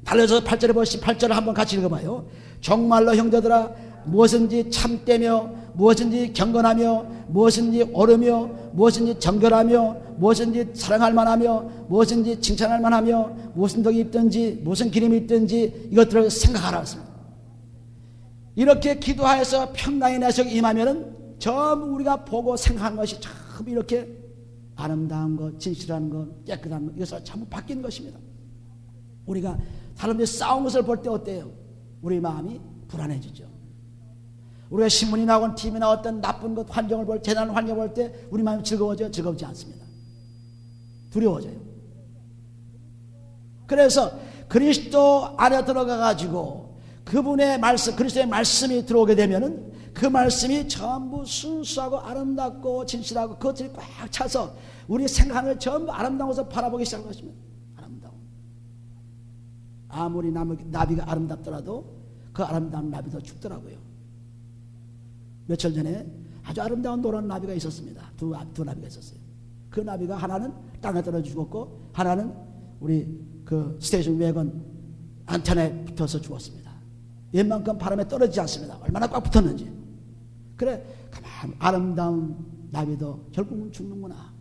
달라서 8절에 보시, 8절을 한번 같이 읽어봐요. 정말로 형제들아, 무엇인지 참되며 무엇인지 경건하며 무엇인지 옳으며 무엇인지 정결하며 무엇인지 사랑할 만하며 무엇인지 칭찬할 만하며 무슨 덕이 있든지 무슨 기림이 있든지 이것들을 생각하라 했습니다. 이렇게 기도하여서 평강의 내 속에 임하면은 전부 우리가 보고 생각하는 것이 전부 이렇게 아름다운 것, 진실한 것, 깨끗한 것, 이것을 전부 바뀐 것입니다. 우리가 사람들이 싸운 것을 볼 때 어때요? 우리 마음이 불안해지죠. 우리가 신문이 나오건 TV나 어떤 나쁜 것, 환경을 볼, 재난 환경을 볼 때 우리 마음이 즐거워져요? 즐겁지 않습니다. 두려워져요. 그래서 그리스도 안에 들어가가지고 그분의 말씀, 그리스도의 말씀이 들어오게 되면은 그 말씀이 전부 순수하고 아름답고 진실하고 그것들이 꽉 차서 우리 생각하는 걸 전부 아름다운 것을 바라보기 시작한 것입니다. 아름다워. 아무리 나비가 아름답더라도 그 아름다운 나비도 죽더라고요. 며칠 전에 아주 아름다운 노란 나비가 있었습니다. 두 나비가 있었어요. 그 나비가 하나는 땅에 떨어져 죽었고 하나는 우리 그 스테이션 외건 안테나에 붙어서 죽었습니다. 웬만큼 바람에 떨어지지 않습니다. 얼마나 꽉 붙었는지. 그래, 가만 아름다운 나비도 결국은 죽는구나.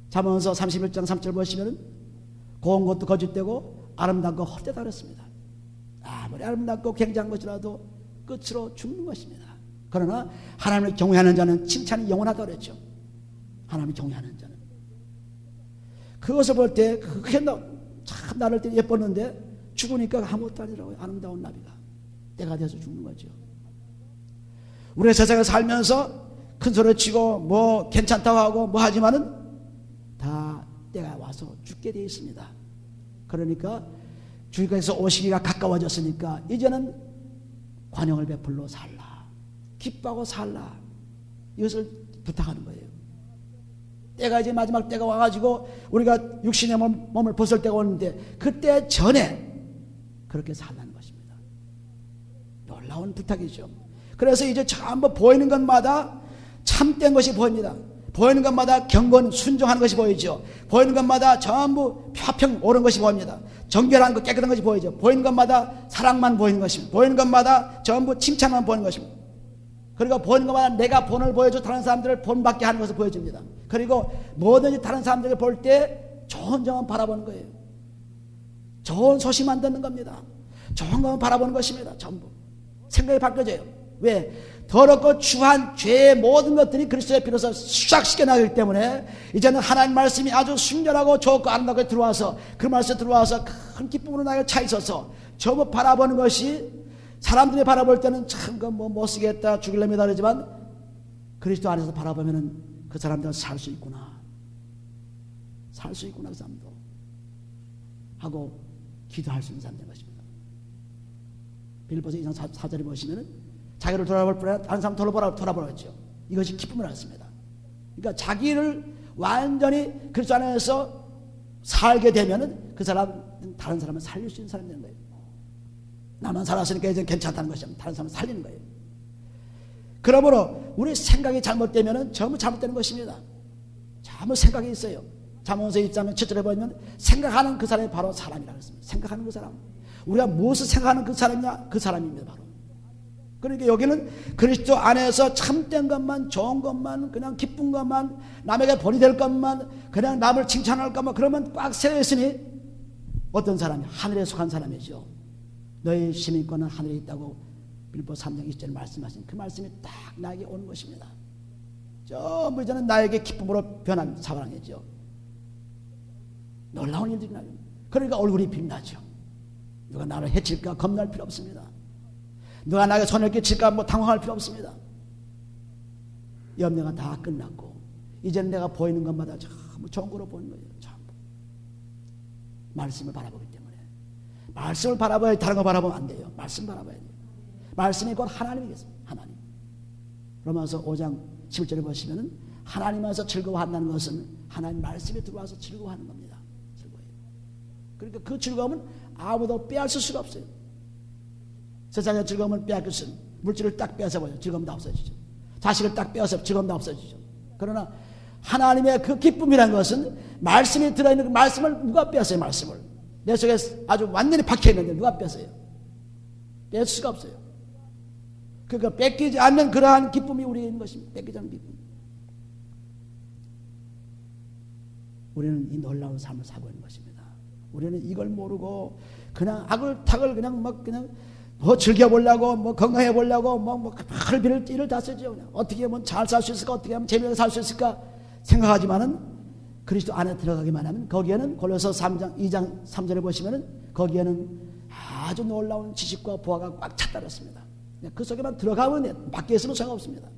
잠언서 31장 3절 보시면은 고운 것도 거짓되고 아름다운 거 헛되다 그랬습니다. 아무리 아름답고 굉장한 것이라도 끝으로 죽는 것입니다. 그러나 하나님을 경외하는 자는 칭찬이 영원하다 그랬죠. 하나님을 경외하는 자는 그것을 볼 때 그게 참 나를 때 예뻤는데 죽으니까 아무것도 아니라고요. 아름다운 나비가 때가 돼서 죽는 거죠. 우리 세상에 살면서 큰 소리 치고 뭐 괜찮다고 하고 뭐 하지만은 다 때가 와서 죽게 되어 있습니다. 그러니까 주님께서 오시기가 가까워졌으니까 이제는 관용을 베풀러 살라, 기뻐하고 살라, 이것을 부탁하는 거예요. 때가 이제 마지막 때가 와가지고 우리가 육신의 몸을 벗을 때가 오는데 그때 전에 그렇게 살라는 것입니다. 놀라운 부탁이죠. 그래서 이제 전부 보이는 것마다 참된 것이 보입니다. 보이는 것마다 경건 순종하는 것이 보이죠. 보이는 것마다 전부 화평 옳은 것이 보입니다. 정결한 것 깨끗한 것이 보이죠. 보이는 것마다 사랑만 보이는 것입니다. 보이는 것마다 전부 칭찬만 보이는 것입니다. 그리고 보이는 것마다 내가 본을 보여줘 다른 사람들을 본받게 하는 것을 보여줍니다. 그리고 뭐든지 다른 사람들을 볼 때 좋은 점만 바라보는 거예요. 좋은 소식만 듣는 겁니다. 좋은 것만 바라보는 것입니다. 전부 생각이 바뀌어져요. 왜? 더럽고 추한 죄의 모든 것들이 그리스도의 피로서 수락시켜 나가기 때문에 이제는 하나님 말씀이 아주 순결하고 좋고 아름답게 들어와서 그 말씀에 들어와서 큰 기쁨으로 나에게 차 있어서 전부 바라보는 것이 사람들이 바라볼 때는 참 그 뭐 못쓰겠다 죽일려면 다르지만 그리스도 안에서 바라보면은 그 사람들은 살 수 있구나, 살 수 있구나 그 사람도 하고 기도할 수 있는 사람 된 것입니다. 빌립보서 2장 4절에 보시면은 자기를 돌아볼 뿐 아니라 다른 사람 돌아보라죠. 이것이 기쁨을 얻습니다. 그러니까 자기를 완전히 그리스도 안에서 살게 되면은 그 사람 다른 사람을 살릴 수 있는 사람이 되는 거예요. 나만 살았으니까 이제 괜찮다는 것이 아니라 다른 사람을 살리는 거예요. 그러므로 우리 생각이 잘못되면은 전부 잘못되는 것입니다. 잘못 생각이 있어요. 잠언서 23장 7절에 보면 생각하는 그 사람이 바로 사람이라고 했습니다. 생각하는 그 사람. 우리가 무엇을 생각하는 그 사람이냐? 그 사람입니다. 바로. 그러니까 여기는 그리스도 안에서 참된 것만, 좋은 것만, 그냥 기쁜 것만, 남에게 본이 될 것만, 그냥 남을 칭찬할 것만 그러면 꽉 세워 있으니 어떤 사람이 하늘에 속한 사람이죠. 너희 시민권은 하늘에 있다고 빌립보 3장 20절에 말씀하신 그 말씀이 딱 나에게 오는 것입니다. 전부 이제는 나에게 기쁨으로 변한 사랑이죠. 놀라운 일들이 나요. 그러니까 얼굴이 빛나죠. 누가 나를 해칠까 겁날 필요 없습니다. 누가 나에게 손을 끼칠까 뭐 당황할 필요 없습니다. 염려가 다 끝났고 이제는 내가 보이는 것마다 전부 좋은 거로 보이는 거예요. 전부 말씀을 바라보기 때문에. 말씀을 바라봐야 다른 거 바라보면 안 돼요. 말씀 바라봐야 돼요. 말씀이 곧 하나님이겠습니다. 하나님. 로마서 5장 11절에 보시면은 하나님에서 즐거워한다는 것은 하나님 말씀에 들어와서 즐거워하는 겁니다. 즐거워요. 그러니까 그 즐거움은 아무도 빼앗을 수가 없어요. 세상의 즐거움을 빼앗길 수는 물질을 딱 빼앗아버려 즐거움 다 없어지죠. 자식을 딱 빼앗아 즐거움 다 없어지죠. 그러나 하나님의 그 기쁨이라는 것은 말씀이 들어있는 그 말씀을 누가 빼앗어요. 말씀을 내 속에 아주 완전히 박혀있는데 누가 뺏어요? 뺄 수가 없어요. 그러니까 뺏기지 않는 그러한 기쁨이 우리에 있는 것입니다. 뺏기지 않는 기쁨. 우리는 이 놀라운 삶을 살고 있는 것입니다. 우리는 이걸 모르고 그냥 악을탁을 그냥 막 그냥 뭐 즐겨보려고 뭐 건강해보려고 뭐 할비를 일을 다 쓰죠. 그냥 어떻게 하면 잘 살 수 있을까, 어떻게 하면 재미있게 살 수 있을까 생각하지만은 그리스도 안에 들어가기만 하면 거기에는 골로새 3장 2장 3절에 보시면은 거기에는 아주 놀라운 지식과 보화가 꽉 찼다 그랬습니다. 그 속에만 들어가면 밖에 있으면 상관없습니다.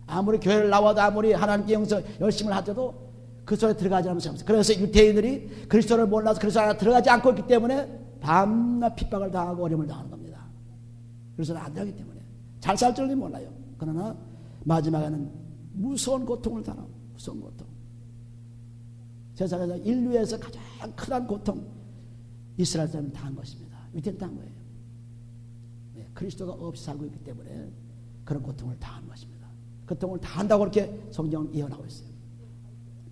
아무리 교회를 나와도 아무리 하나님께 영서 열심을 하더라도 그 속에 들어가지 않으면 상관없어요. 그래서 유대인들이 그리스도를 몰라서 그리스도 안에 들어가지 않고 있기 때문에 밤낮 핍박을 당하고 어려움을 당하는 겁니다. 그리스도는 안 들어가기 때문에 잘 살 줄은 몰라요. 그러나 마지막에는 무서운 고통을 당하고 무서운 고통. 세상에서 인류에서 가장 큰 고통 이스라엘 사람이 당한 것입니다. 유대인 당한 거예요. 네, 그리스도가 없이 살고 있기 때문에 그런 고통을 당한 것입니다. 그 고통을 당한다고 그렇게 성경은 예언하고 있어요.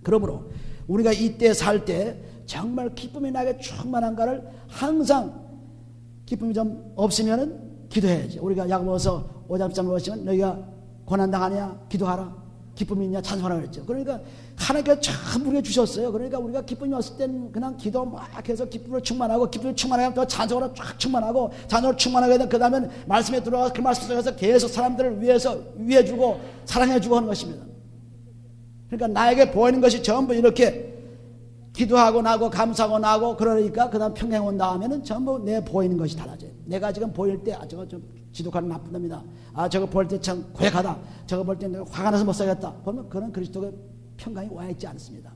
그러므로 우리가 이때 살 때 정말 기쁨이 나게 충만한가를 항상 기쁨이 좀 없으면은 기도해야지. 우리가 야고보서 5장 13절 보시면 너희가 고난당하냐 기도하라. 기쁨이 있냐 찬송하라 그랬죠. 그러니까 하나님께서 참 우리에게 주셨어요. 그러니까 우리가 기쁨이 왔을 때는 그냥 기도 막 해서 기쁨으로 충만하고 기쁨이 충만하면 또 찬송으로 쫙 충만하고 찬송으로 충만하게 되면 그 다음에 말씀에 들어가서 그 말씀 속에서 계속 사람들을 위해서 위해주고 사랑해주고 하는 것입니다. 그러니까 나에게 보이는 것이 전부 이렇게 기도하고 나고 감사하고 나고 그러니까 그 다음 평행 온 다음에는 전부 내 보이는 것이 달라져요. 내가 지금 보일 때 저거 좀 지독한 나쁜 놈이다. 저거 볼 때 참 고약하다. 저거 볼 때 내가 화가 나서 못 살겠다. 그러면 그런 그리스도의 평강이 와 있지 않습니다.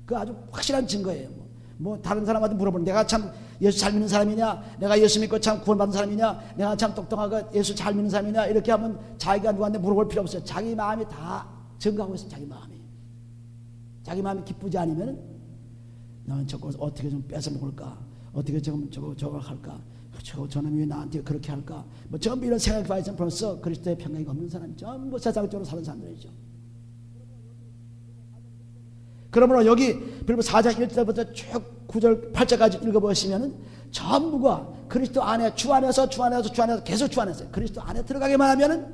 그 아주 확실한 증거예요. 뭐 다른 사람한테 물어보는 내가 참 예수 잘 믿는 사람이냐, 내가 예수 믿고 참 구원받은 사람이냐, 내가 참 똑똑하고 예수 잘 믿는 사람이냐 이렇게 하면 자기가 누구한테 물어볼 필요 없어요. 자기 마음이 다 증거하고 있어요. 자기 마음이 기쁘지 않으면 나는 저걸 어떻게 좀 뺏어 먹을까, 어떻게 저걸 할까, 저놈이 왜 나한테 그렇게 할까, 뭐 전부 이런 생각이 와 있으면 벌써 그리스도의 평강이 없는 사람이 전부 세상적으로 사는 사람들이죠. 그러므로 여기 빌립보 4장 1절부터 쭉 9절 8절까지 읽어보시면은 전부가 그리스도 안에 주 안에서 계속 주 안에서 그리스도 안에 들어가기만 하면은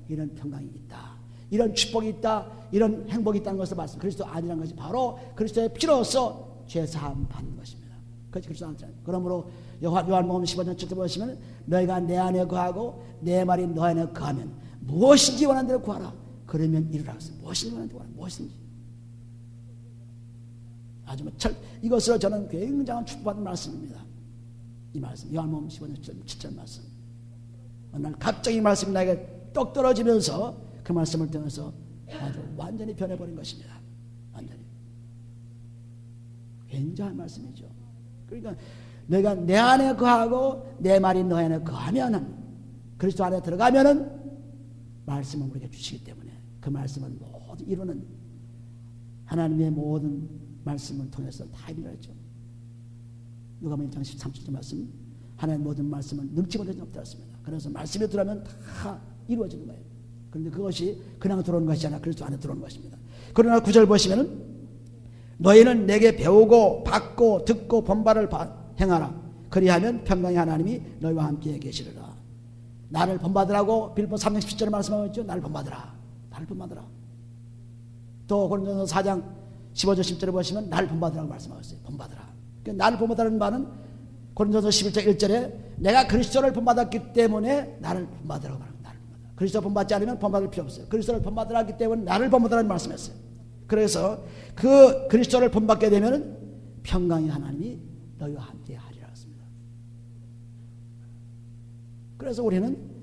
이런 평강이 있다, 이런 축복이 있다, 이런 행복이 있다는 것을 말씀. 그리스도 안이라는 것이 바로 그리스도의 피로서 죄사함 받는 것입니다. 그것이 그리스도 안이잖아요. 그러므로 요한복음 15장 7절 보시면 너희가 내 안에 거하고 내 말이 너 안에 거하면 무엇인지 원하는 대로 구하라. 그러면 이루라. 무엇인지 원하는 대로 구하라. 무엇인지. 아주 이것으로 저는 굉장한 축복받은 말씀입니다. 이 말씀 요한복음 15장 7절 말씀. 어느 날 갑자기 이 말씀이 나에게 똑 떨어지면서 그 말씀을 통해서 아주 완전히 변해버린 것입니다. 완전히. 굉장한 말씀이죠. 그러니까 내가 내 안에 거하고 내 말이 너 안에 거하면은 그리스도 안에 들어가면은 말씀을 우리에게 주시기 때문에 그 말씀을 모두 이루는 하나님의 모든 말씀을 통해서 다 이루어졌죠. 누가복음 1장 13절 말씀 하나님의 모든 말씀은 능치 못하지 없다였습니다. 그래서 말씀에 들어가면 다 이루어지는 거예요. 그런데 그것이 그냥 들어오는 것이 아니라 그리스도 안에 들어오는 것입니다. 그러나 9절 보시면은 너희는 내게 배우고 받고 듣고 본바를 행하라. 그리하면 평강의 하나님이 너희와 함께 계시리라. 나를 본받으라고 빌립보 3장 10절에 말씀하고 있죠. 나를 본받으라. 나를 본받으라. 또 고린도서 4장 15절 10절에 보시면 나를 본받으라고 말씀하고 있어요. 본받으라. 그러니까 나를 본받으라는 말은 고린도서 11장 1절에 내가 그리스도를 본받았기 때문에 나를 본받으라고 말합니다. 그리스도 본받지 않으면 본받을 필요 없어요. 그리스도를 본받으라 했기 때문에 나를 본받으라는 말씀했어요. 그래서 그 그리스도를 본받게 되면 평강의 하나님이 너희와 함께 하리라 했습니다. 그래서 우리는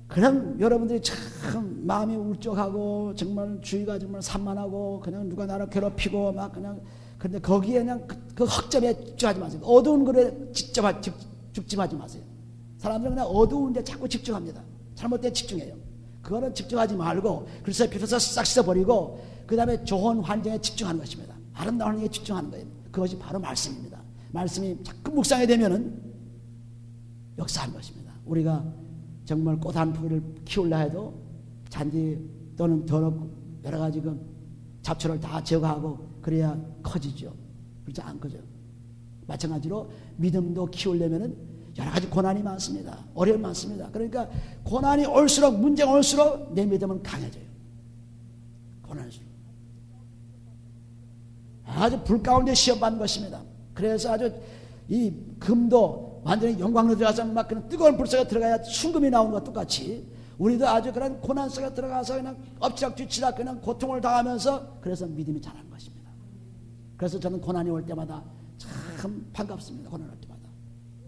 그냥 여러분들이 참 마음이 울적하고 정말 주의가 정말 산만하고 그냥 누가 나를 괴롭히고 막 그냥 근데 거기에 그냥 그 흑점에 집중하지 마세요. 어두운 글에 집중하지 마세요. 사람들은 그냥 어두운 데 자꾸 집중합니다. 잘못된 집중해요. 그거는 집중하지 말고 그리스도의 피로서 싹 씻어버리고 그 다음에 좋은 환경에 집중하는 것입니다. 아름다운 환경에 집중하는 거예요. 그것이 바로 말씀입니다. 말씀이 자꾸 묵상이 되면은 역사하는 것입니다. 우리가 정말 꽃 한 포기를 키우려 해도 잔디 또는 더럽고 여러 가지 그 잡초를 다 제거하고 그래야 커지죠. 그렇지 않거죠. 마찬가지로 믿음도 키우려면은 여러 가지 고난이 많습니다. 어려움이 많습니다. 그러니까 고난이 올수록 문제가 올수록 내 믿음은 강해져요. 고난일수록 아주 불 가운데 시험받는 것입니다. 그래서 아주 이 금도 완전히 영광으로 들어가서 막 그냥 뜨거운 불 속에 들어가야 순금이 나오는 것 똑같이 우리도 아주 그런 고난 속에 들어가서 그냥 엎치락뒤치락 그냥 고통을 당하면서 그래서 믿음이 자라는 것입니다. 그래서 저는 고난이 올 때마다 참 반갑습니다. 고난 올 때마다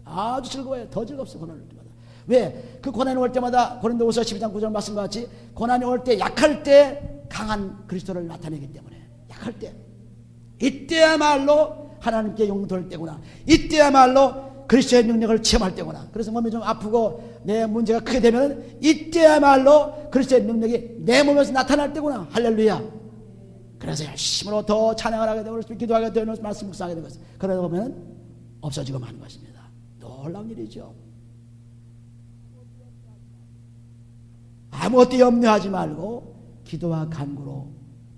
아주 즐거워요. 더 즐겁습니다. 고난 올 때마다. 왜? 그 고난이 올 때마다 고린도후서 12장 9절 말씀과 같이 고난이 올 때 약할 때 강한 그리스도를 나타내기 때문에 약할 때 이때야말로 하나님께 용도할 때구나. 이때야말로 그리스도의 능력을 체험할 때구나. 그래서 몸이 좀 아프고 내 문제가 크게 되면 이때야말로 그리스도의 능력이 내 몸에서 나타날 때구나. 할렐루야. 그래서 열심으로 더 찬양을 하게 되고 기도하게 되는 말씀 묵상하게 되는 것을 그러다 보면 없어지고 마는 것입니다. 놀라운 일이죠. 아무것도 염려하지 말고 기도와 간구로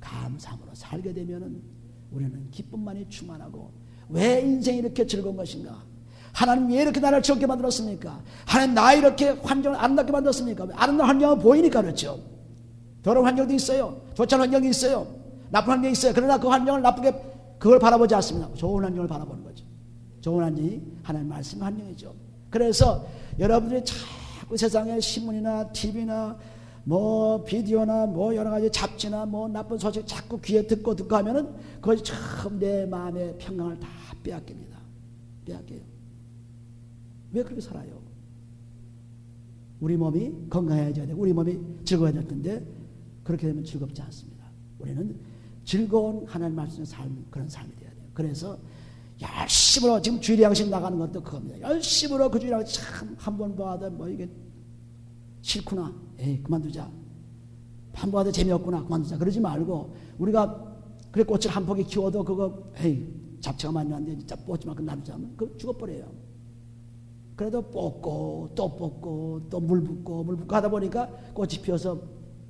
감사함으로 살게 되면 우리는 기쁨만이 충만하고 왜 인생이 이렇게 즐거운 것인가? 하나님 왜 이렇게 나를 즐겁게 만들었습니까? 하나님 나 이렇게 환경을 아름답게 만들었습니까? 아름다운 환경은 보이니까 그렇죠. 더러운 환경도 있어요. 좋지 않은 환경이 있어요. 나쁜 환경이 있어요. 그러나 그 환경을 나쁘게 그걸 바라보지 않습니다. 좋은 환경을 바라보는 거죠. 좋은 환경이 하나님 말씀의 환경이죠. 그래서 여러분들이 자꾸 세상에 신문이나 TV나 뭐 비디오나 뭐 여러 가지 잡지나 뭐 나쁜 소식 자꾸 귀에 듣고 하면은 그것이 참 내 마음의 평강을 다 빼앗깁니다. 빼앗겨요. 왜 그렇게 살아요? 우리 몸이 건강해져야 되고 우리 몸이 즐거워야 될 텐데 그렇게 되면 즐겁지 않습니다. 우리는 즐거운 하나님 말씀의 삶, 그런 삶이 돼야 돼요. 그래서 열심으로 지금 주일 양식 나가는 것도 그겁니다. 열심으로 그 주일 양식 참 한 번 봐도 뭐 이게 싫구나. 에이 그만두자. 한 번 봐도 재미없구나. 그만두자. 그러지 말고 우리가 그래 꽃을 한 포기 키워도 그거 에이 잡초가 많이 났는데 진짜 뽑지만 놔두자 하면 그거 죽어버려요. 그래도 뽑고 또 물 붓고 하다 보니까 꽃이 피어서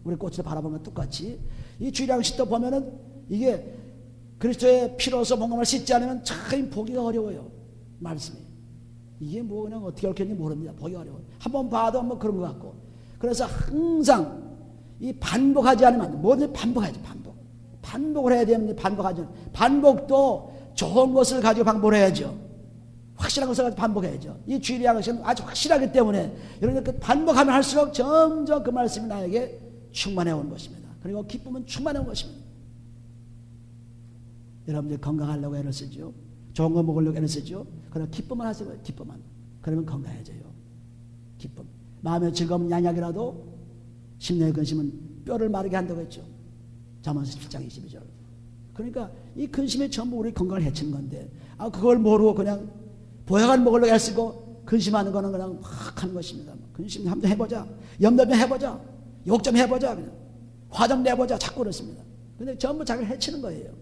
우리 꽃을 바라보는 것 똑같이 이 주일양식도 보면은 이게 그리스도의 피로서 뭔가를 씻지 않으면 참 보기가 어려워요. 말씀이 이게 뭐 그냥 어떻게 얽혔는지 모릅니다. 보기가 어려워요. 한번 봐도 뭐 그런 것 같고 그래서 항상 이 반복하지 않으면 뭐든 반복해야지. 반복을 해야 되는데 반복하지 않으면 반복도 좋은 것을 가지고 반복을 해야죠. 확실한 것을 가지고 반복해야죠. 이 주일의 양식은 아주 확실하기 때문에 여러분 그 반복하면 할수록 점점 그 말씀이 나에게 충만해 오는 것입니다. 그리고 기쁨은 충만해 오는 것입니다. 여러분들 건강하려고 애를 쓰죠. 좋은 거 먹으려고 애를 쓰죠. 그러나 기쁨만 하세요. 기쁨만. 그러면 건강해져요. 기쁨. 마음의 즐거움 양약이라도 심령의 근심은 뼈를 마르게 한다고 했죠. 잠언서 17장 22절. 그러니까 이 근심이 전부 우리 건강을 해치는 건데 그걸 모르고 그냥 보약을 먹으려고 애쓰고 근심하는 거는 그냥 확 하는 것입니다. 근심 한번 해보자. 염려 좀 해보자. 욕 좀 해보자. 그냥 화 좀 내보자. 자꾸 그렇습니다. 근데 전부 자기를 해치는 거예요.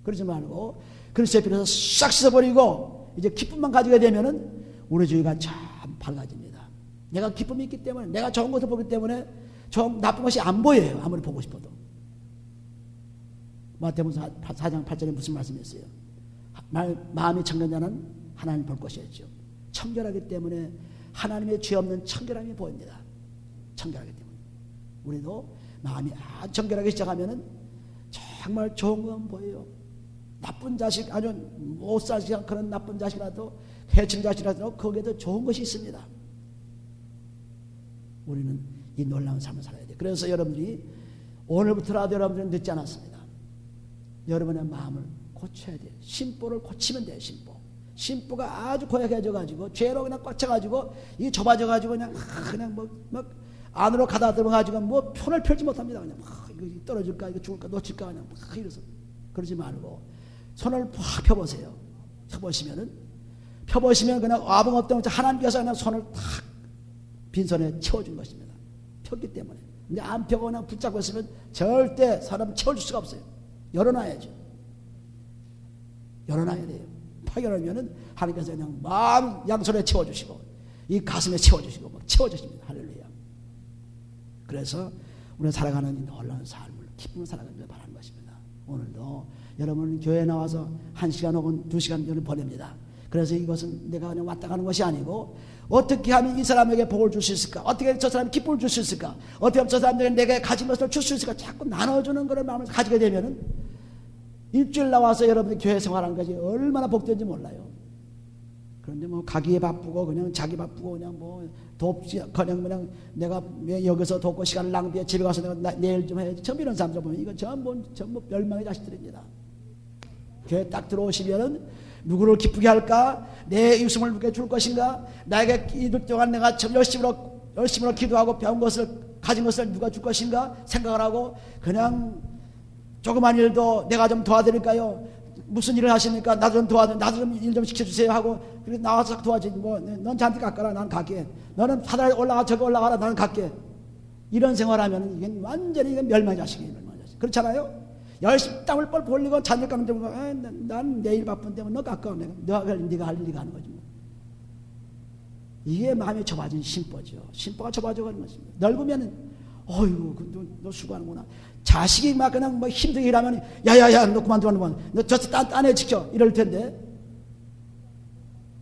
그러지 말고 그리스도의 피로서 싹 씻어버리고 이제 기쁨만 가지게 되면은 우리 주위가 참 밝아집니다. 내가 기쁨이 있기 때문에 내가 좋은 것을 보기 때문에 좀 나쁜 것이 안 보여요. 아무리 보고 싶어도. 마태복음 4장 8절에 무슨 말씀이 있어요? 마음이 청결자는 하나님 볼 것이었죠. 청결하기 때문에 하나님의 죄 없는 청결함이 보입니다. 청결하기 때문에 우리도 마음이 아주 청결하게 시작하면은 정말 좋은 건 보여요. 나쁜 자식 아주 못 살지않은 그런 나쁜 자식이라도 해침자치라도 거기에도 좋은 것이 있습니다. 우리는 이 놀라운 삶을 살아야 돼. 그래서 여러분들이 오늘부터라도 여러분들은 늦지 않았습니다. 여러분의 마음을 고쳐야 돼요. 심보를 고치면 돼요. 심보가 아주 고약해져가지고 죄로 그냥 꽉 차가지고 이게 좁아져가지고 그냥 뭐 안으로 가다 들어가지고 뭐 편을 펼지 못합니다. 그냥 이거 떨어질까 이거 죽을까 놓칠까 그냥 이래서 그러지 말고 손을 팍 펴보세요. 펴보시면 그냥 아무 없던 하나님께서 그냥 손을 탁 빈손에 채워준 것입니다. 폈기 때문에. 근데 안 펴고 그냥 붙잡고 있으면 절대 사람 채워줄 수가 없어요. 열어놔야죠. 열어놔야 돼요. 팍 열어놓으면 하나님께서 그냥 마음 양손에 채워주시고 이 가슴에 채워주시고 막 채워주십니다. 할렐루야. 그래서 우리가 살아가는 이 놀라운 삶을 기쁨을 살아가길 바라는 것입니다. 오늘도 여러분 교회에 나와서 1시간 혹은 2시간 정도 보냅니다. 그래서 이것은 내가 그냥 왔다 가는 것이 아니고 어떻게 하면 이 사람에게 복을 줄 수 있을까? 어떻게 하면 저 사람이 기쁨을 줄 수 있을까? 어떻게 하면 저 사람들에게 내가 가진 것을 줄 수 있을까? 자꾸 나눠주는 그런 마음을 가지게 되면은 일주일 나와서 여러분이 교회 생활하는 것이 얼마나 복된지 몰라요. 그런데 뭐 가기에 바쁘고 그냥 자기 바쁘고 그냥 뭐 돕지 그냥 내가 왜 여기서 돕고 시간을 낭비해 집에 가서 내가 내일 좀 해야지. 전부 이런 사람들 보면 이건 전부 멸망의 자식들입니다. 교회 딱 들어오시면은 누구를 기쁘게 할까? 내 웃음을 누구에게 줄 것인가? 나에게 이들 동안 내가 열심으로 기도하고 배운 것을 가진 것을 누가 줄 것인가? 생각을 하고 그냥 조그만 일도 내가 좀 도와드릴까요? 무슨 일을 하십니까? 나도 좀 일 좀 시켜주세요 하고 그래서 나와서 도와주지. 뭐 넌 잔뜩 깎아라. 난 갈게. 너는 사다리 올라가 저기 올라가라. 나는 갈게. 이런 생활하면 이게 완전히 이건 멸망의 자식이에요. 멸망의 자식. 그렇잖아요? 열심히 땀을 뻘 벌리고 잔뜩 깎는데 난 내일 바쁜데 너 깎아. 네가 할 일이 하는 거지. 뭐. 이게 마음이 좁아진 심보죠. 심보가 좁아져가는 것입니다. 넓으면은 어이구 너 수고하는구나. 자식이 막 그냥 뭐 힘들게 일하면 야야야 너 그만둬 너 저 딴애 지켜 이럴 텐데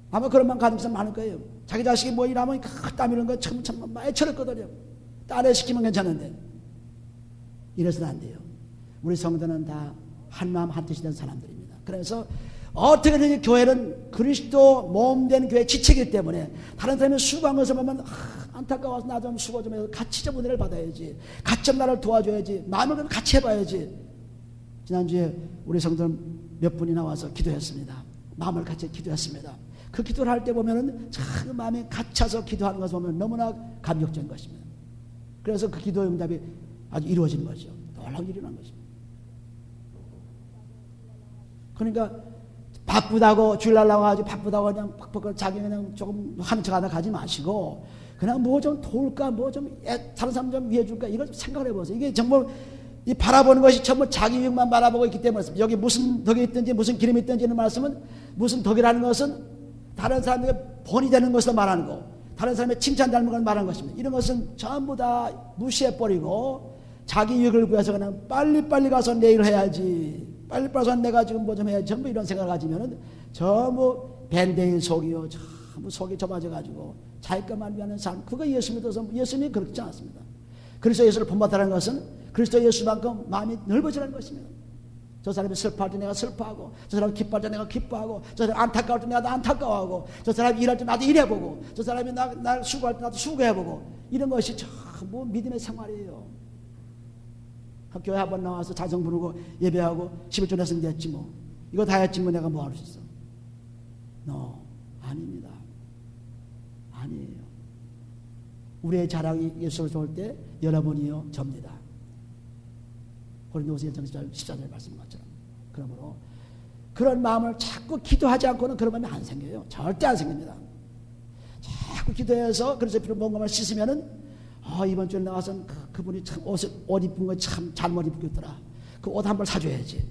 아마 그런 마음 가진 사람 많을 거예요. 자기 자식이 뭐 일하면 땀 이런 거 참 많이 철었거든요. 딴애 시키면 괜찮은데 이래서는 안 돼요. 우리 성도는 다 한마음 한뜻이 된 사람들입니다. 그래서 어떻게든 교회는 그리스도 몸된 교회 지체이기 때문에 다른 사람이 수고한 것을 보면 안타까워서 나 좀 수고 좀 해서 같이 좀 은혜를 받아야지. 같이 좀 나를 도와줘야지. 마음을 좀 같이 해봐야지. 지난주에 우리 성도는 몇 분이 나와서 기도했습니다. 마음을 같이 기도했습니다. 그 기도를 할 때 보면은 참 마음이 갇혀서 기도하는 것을 보면 너무나 감격적인 것입니다. 그래서 그 기도 응답이 아주 이루어지는 거죠. 놀라운 일이 난 것입니다. 그러니까 바쁘다고 주일날 나와가지고 바쁘다고 그냥 팍팍 자기 그냥 조금 하는 척 하다 가지 마시고 그냥 뭐 좀 도울까 뭐 좀 다른 사람 좀 위해줄까 이걸 좀 생각을 해보세요. 이게 정말 이 바라보는 것이 전부 자기 이익만 바라보고 있기 때문에 여기 무슨 덕이 있든지 무슨 기름이 있든지는 말씀은 무슨 덕이라는 것은 다른 사람에게 본이 되는 것을 말하는 거 다른 사람의 칭찬 닮은 걸 말하는 것입니다. 이런 것은 전부 다 무시해버리고 자기 이익을 구해서 그냥 빨리빨리 가서 내일 해야지 빨리 가서 내가 지금 뭐 좀 해야지 전부 이런 생각을 가지면은 전부 밴댕이 속이요 전부 속이 좁아져가지고 자기 것만 위하는 삶 그거 예수 믿어서 예수님이 그렇지 않습니다. 그리스도 예수를 본받다는 것은 그리스도 예수만큼 마음이 넓어지라는 것입니다. 저 사람이 슬퍼할 때 내가 슬퍼하고 저 사람이 기뻐할 때 내가 기뻐하고 저 사람이 안타까울 때 내가 안타까워하고 저 사람이 일할 때 나도 일해보고 저 사람이 날 수고할 때 나도 수고해보고 이런 것이 전부 믿음의 생활이에요. 학교에 한번 나와서 자성 부르고 예배하고 11조 냈으면 됐지 뭐 이거 다 했지 뭐 내가 뭐 할 수 있어. 아닙니다. 아니에요. 우리의 자랑이 예수를 도울 때 여러분이요 접니다. 고린도후서 1장 14절 말씀 것처럼. 그러므로 그런 마음을 자꾸 기도하지 않고는 그런 마음이 안 생겨요. 절대 안 생깁니다. 자꾸 기도해서 그래서 필요 뭔가를 씻으면은 이번 주에 나와서 그분이 참 옷 입은 거 참 잘못 입고 있더라. 그 옷 한 벌 사줘야지.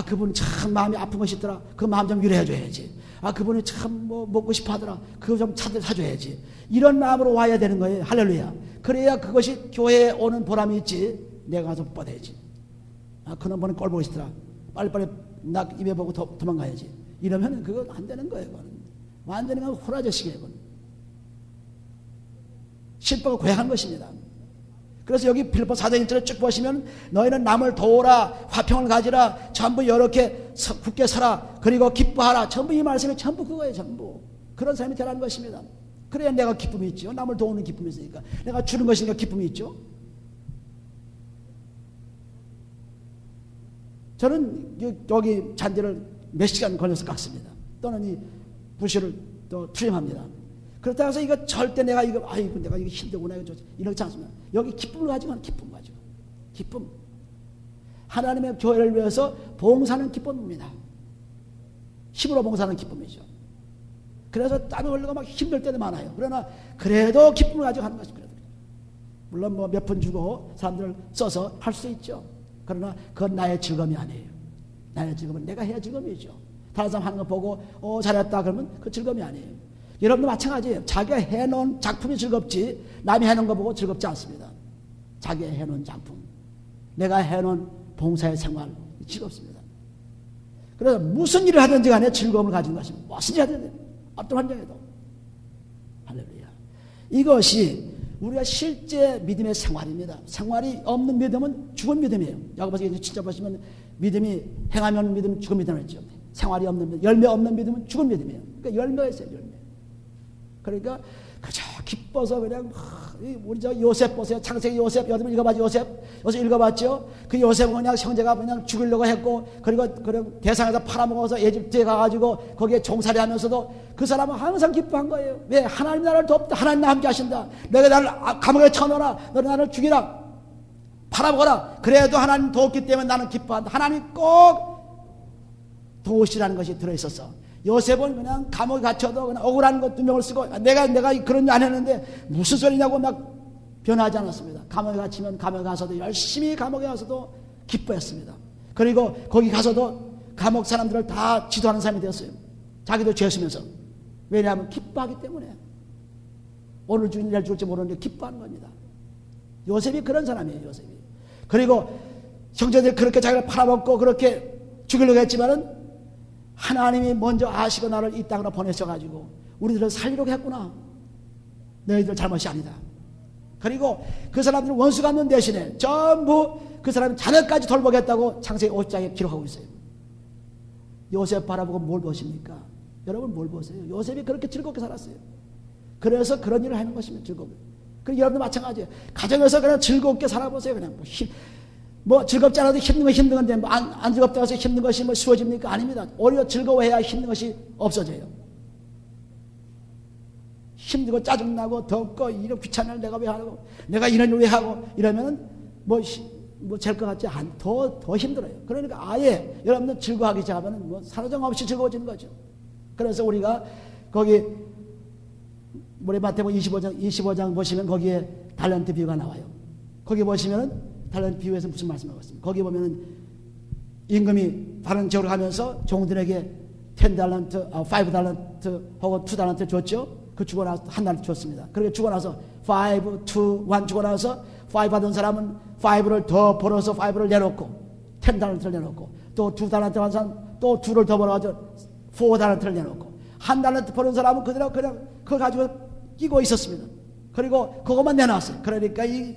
그분이 참 마음이 아픈 것이 있더라. 그 마음 좀 위로해줘야지. 그분이 참 뭐 먹고 싶어 하더라. 그거 좀 사줘야지. 이런 마음으로 와야 되는 거예요. 할렐루야. 그래야 그것이 교회에 오는 보람이 있지. 내가 가서 뻗어야지. 그놈은 꼴 보고 있더라. 빨리빨리 나 입에 보고 도망가야지. 이러면 그건 안 되는 거예요. 그건. 완전히 호라저식이에요. 그건. 실버가 고약한 것입니다. 그래서 여기 빌립보 4장 1절에 쭉 보시면 너희는 남을 도우라 화평을 가지라 전부 이렇게 굳게 서라 그리고 기뻐하라 전부 이 말씀이 전부 그거예요. 전부 그런 사람이 되라는 것입니다. 그래야 내가 기쁨이 있죠. 남을 도우는 기쁨이 있으니까. 내가 주는 것이니까 기쁨이 있죠. 저는 여기 잔디를 몇 시간 걸려서 깎습니다. 또는 이 부시를 또 트림합니다. 그렇다고 해서 이거 절대 내가 이거 힘들구나 이렇지 않습니다. 여기 기쁨을 가지고 하는 기쁨 가지고 기쁨. 하나님의 교회를 위해서 봉사하는 기쁨입니다. 힘으로 봉사하는 기쁨이죠. 그래서 땀이 흘리고 막 힘들 때도 많아요. 그러나 그래도 기쁨을 가지고 하는 것입니다. 물론 뭐 몇 푼 주고 사람들을 써서 할 수 있죠. 그러나 그건 나의 즐거움이 아니에요. 나의 즐거움은 내가 해야 즐거움이죠. 다른 사람 하는 거 보고 잘했다 그러면 그 즐거움이 아니에요. 여러분도 마찬가지예요. 자기가 해놓은 작품이 즐겁지 남이 해놓은 거 보고 즐겁지 않습니다. 자기가 해놓은 작품, 내가 해놓은 봉사의 생활 즐겁습니다. 그래서 무슨 일을 하든지 간에 즐거움을 가진 것입니다. 무슨 일을 하든지 어떤 환경에도. 할렐루야. 이것이 우리가 실제 믿음의 생활입니다. 생활이 없는 믿음은 죽은 믿음이에요. 야고보서 진짜 보시면 믿음이 행하면 믿음은 죽은 믿음을 했죠. 생활이 없는 믿음, 열매 없는 믿음은 죽은 믿음이에요. 그러니까 열매가 있어요. 열매. 그러니까 그저 기뻐서 그냥 우리 저 요셉 보세요. 창세기 요셉 여러분 읽어봤죠? 요셉 읽어봤죠? 그 요셉은 그냥 형제가 그냥 죽이려고 했고 그리고 대상에서 팔아먹어서 에집트에 가가지고 거기에 종살이 하면서도 그 사람은 항상 기뻐한 거예요. 왜? 하나님 나를 돕다. 하나님 나 함께 하신다. 내가 나를 감옥에 쳐넣어라. 너는 나를 죽이라. 팔아먹어라. 그래도 하나님 도웠기 때문에 나는 기뻐한다. 하나님 꼭 도우시라는 것이 들어있었어. 요셉은 그냥 감옥에 갇혀도 그냥 억울한 것 두 명을 쓰고 내가 그런 일 안 했는데 무슨 소리냐고 막 변하지 않았습니다. 감옥에 갇히면 감옥에 가서도 열심히 감옥에 가서도 기뻐했습니다. 그리고 거기 가서도 감옥 사람들을 다 지도하는 사람이 되었어요. 자기도 죄 쓰면서. 왜냐하면 기뻐하기 때문에. 오늘 죽인 내일 죽을지 모르는데 기뻐하는 겁니다. 요셉이 그런 사람이에요. 요셉이. 그리고 형제들이 그렇게 자기를 팔아먹고 그렇게 죽이려고 했지만은 하나님이 먼저 아시고 나를 이 땅으로 보내셔가지고 우리들을 살리려고 했구나. 너희들 잘못이 아니다. 그리고 그 사람들은 원수 갚는 대신에 전부 그 사람이 자녀까지 돌보겠다고 창세기 50장에 기록하고 있어요. 요셉 바라보고 뭘 보십니까? 여러분 뭘 보세요? 요셉이 그렇게 즐겁게 살았어요. 그래서 그런 일을 하는 것입니다. 즐겁게. 그리고 여러분도 마찬가지예요. 가정에서 그냥 즐겁게 살아보세요. 그냥 즐겁지 않아도 힘든 건 힘든 건데 안 즐겁다고 해서 힘든 것이 쉬워집니까? 아닙니다. 오히려 즐거워해야 힘든 것이 없어져요. 힘들고 짜증나고 덥고 이런 귀찮은 내가 왜 하고 내가 이런 일 왜 하고 이러면은 될 것 같지 더 힘들어요. 그러니까 아예 여러분들 즐거워하기 시작하면 사로정없이 즐거워지는 거죠. 그래서 우리가 거기 우리 마태복음 25장 보시면 거기에 달란트 비유가 나와요. 거기 보시면은 달란트 비유에서 무슨 말씀하고 있습니까? 거기 보면은 임금이 다른 지역으로 가면서 종들에게 10달란트, 5달란트 혹은 2달란트 줬죠. 그 주고 나서 한 달란트 줬습니다. 그렇게 주고 나서 5, 2, 1 주고 나서 5 받은 사람은 5를 더 벌어서 5를 내놓고 10달란트를 내놓고 또 2달란트 받은 사람은 또 2를 더 벌어가지고 4달란트를 내놓고 한 달란트 버는 사람은 그대로 그냥 그걸 가지고 끼고 있었습니다. 그리고 그것만 내놨어요. 그러니까 이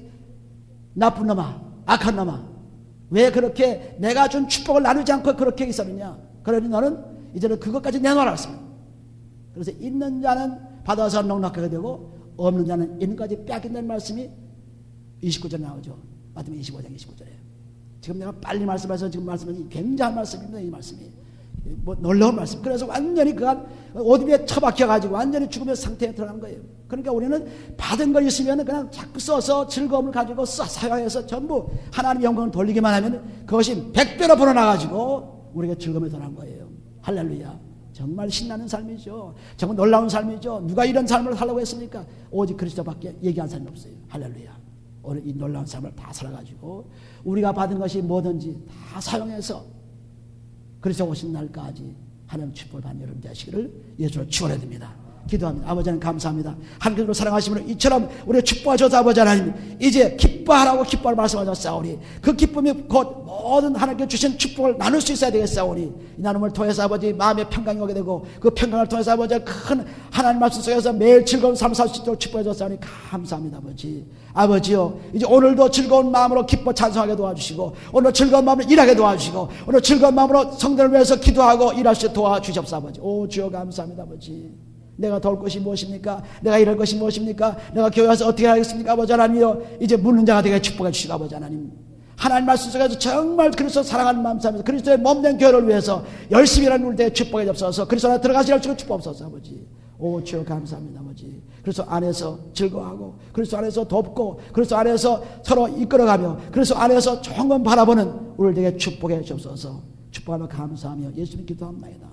나쁜 놈아, 악한 놈아, 왜 그렇게 내가 준 축복을 나누지 않고 그렇게 있었느냐? 그러니 너는 이제는 그것까지 내놓으라 했습니다. 그래서 있는 자는 받아서 넉넉하게 되고 없는 자는 있는 것까지 빼앗긴다는 말씀이 29절에 나오죠. 마태복음 25장 29절에. 지금 내가 빨리 말씀해서 지금 말씀은 굉장한 말씀입니다. 이 말씀이. 놀라운 말씀. 그래서 완전히 그간 어둠에 처박혀가지고 완전히 죽음의 상태에 들어간 거예요. 그러니까 우리는 받은 거 있으면 그냥 자꾸 써서 즐거움을 가지고 사용해서 전부 하나님 영광을 돌리기만 하면 그것이 100배로 불어나가지고 우리가 즐거움에 돌아간 거예요. 할렐루야. 정말 신나는 삶이죠. 정말 놀라운 삶이죠. 누가 이런 삶을 살라고 했습니까? 오직 그리스도밖에 얘기한 사람이 없어요. 할렐루야. 오늘 이 놀라운 삶을 다 살아가지고 우리가 받은 것이 뭐든지 다 사용해서 그리스도 오신 날까지 하나님 축복을 받는 여러분 되시기를 예수로 축원해 드립니다. 기도합니다. 아버지 하나님 감사합니다. 하나님께서 사랑하시면 이처럼 우리가 축복하셔서 아버지 하나님 이제 기뻐하라고 기뻐할 말씀하셨사오니 그 기쁨이 곧 모든 하나님께 주신 축복을 나눌 수 있어야 되겠사오니 이 나눔을 통해서 아버지 마음의 평강이 오게 되고 그 평강을 통해서 아버지 큰 하나님 말씀 속에서 매일 즐거운 삶을 살 수 있도록 축복해 주셨사오니 감사합니다. 아버지요 이제 오늘도 즐거운 마음으로 기뻐 찬송하게 도와주시고 오늘 즐거운 마음으로 일하게 도와주시고 오늘 즐거운 마음으로 성도를 위해서 기도하고 일할 수 있도록 도와주시옵소서. 아버지 오 주여 감사합니다. 아버지 내가 도울 것이 무엇입니까? 내가 이럴 것이 무엇입니까? 내가 교회 와서 어떻게 하겠습니까? 아버지 하나님이여, 이제 묻는 자가 되게 축복해 주시고 아버지 하나님, 하나님 말씀 속에서 정말 그리스도 사랑하는 마음 삼아서 그리스도의 몸된 교회를 위해서 열심히 일하는 우리 되게 축복해 주옵소서. 그리스도 안에 들어가시라 주고 축복하옵소서. 아버지, 오 주여 감사합니다. 아버지, 그리스도 안에서 즐거워하고 그리스도 안에서 돕고 그리스도 안에서 서로 이끌어가며 그리스도 안에서 좋은 건 바라보는 우리 되게 축복해 주옵소서. 축복하며 감사하며 예수님 기도합니다.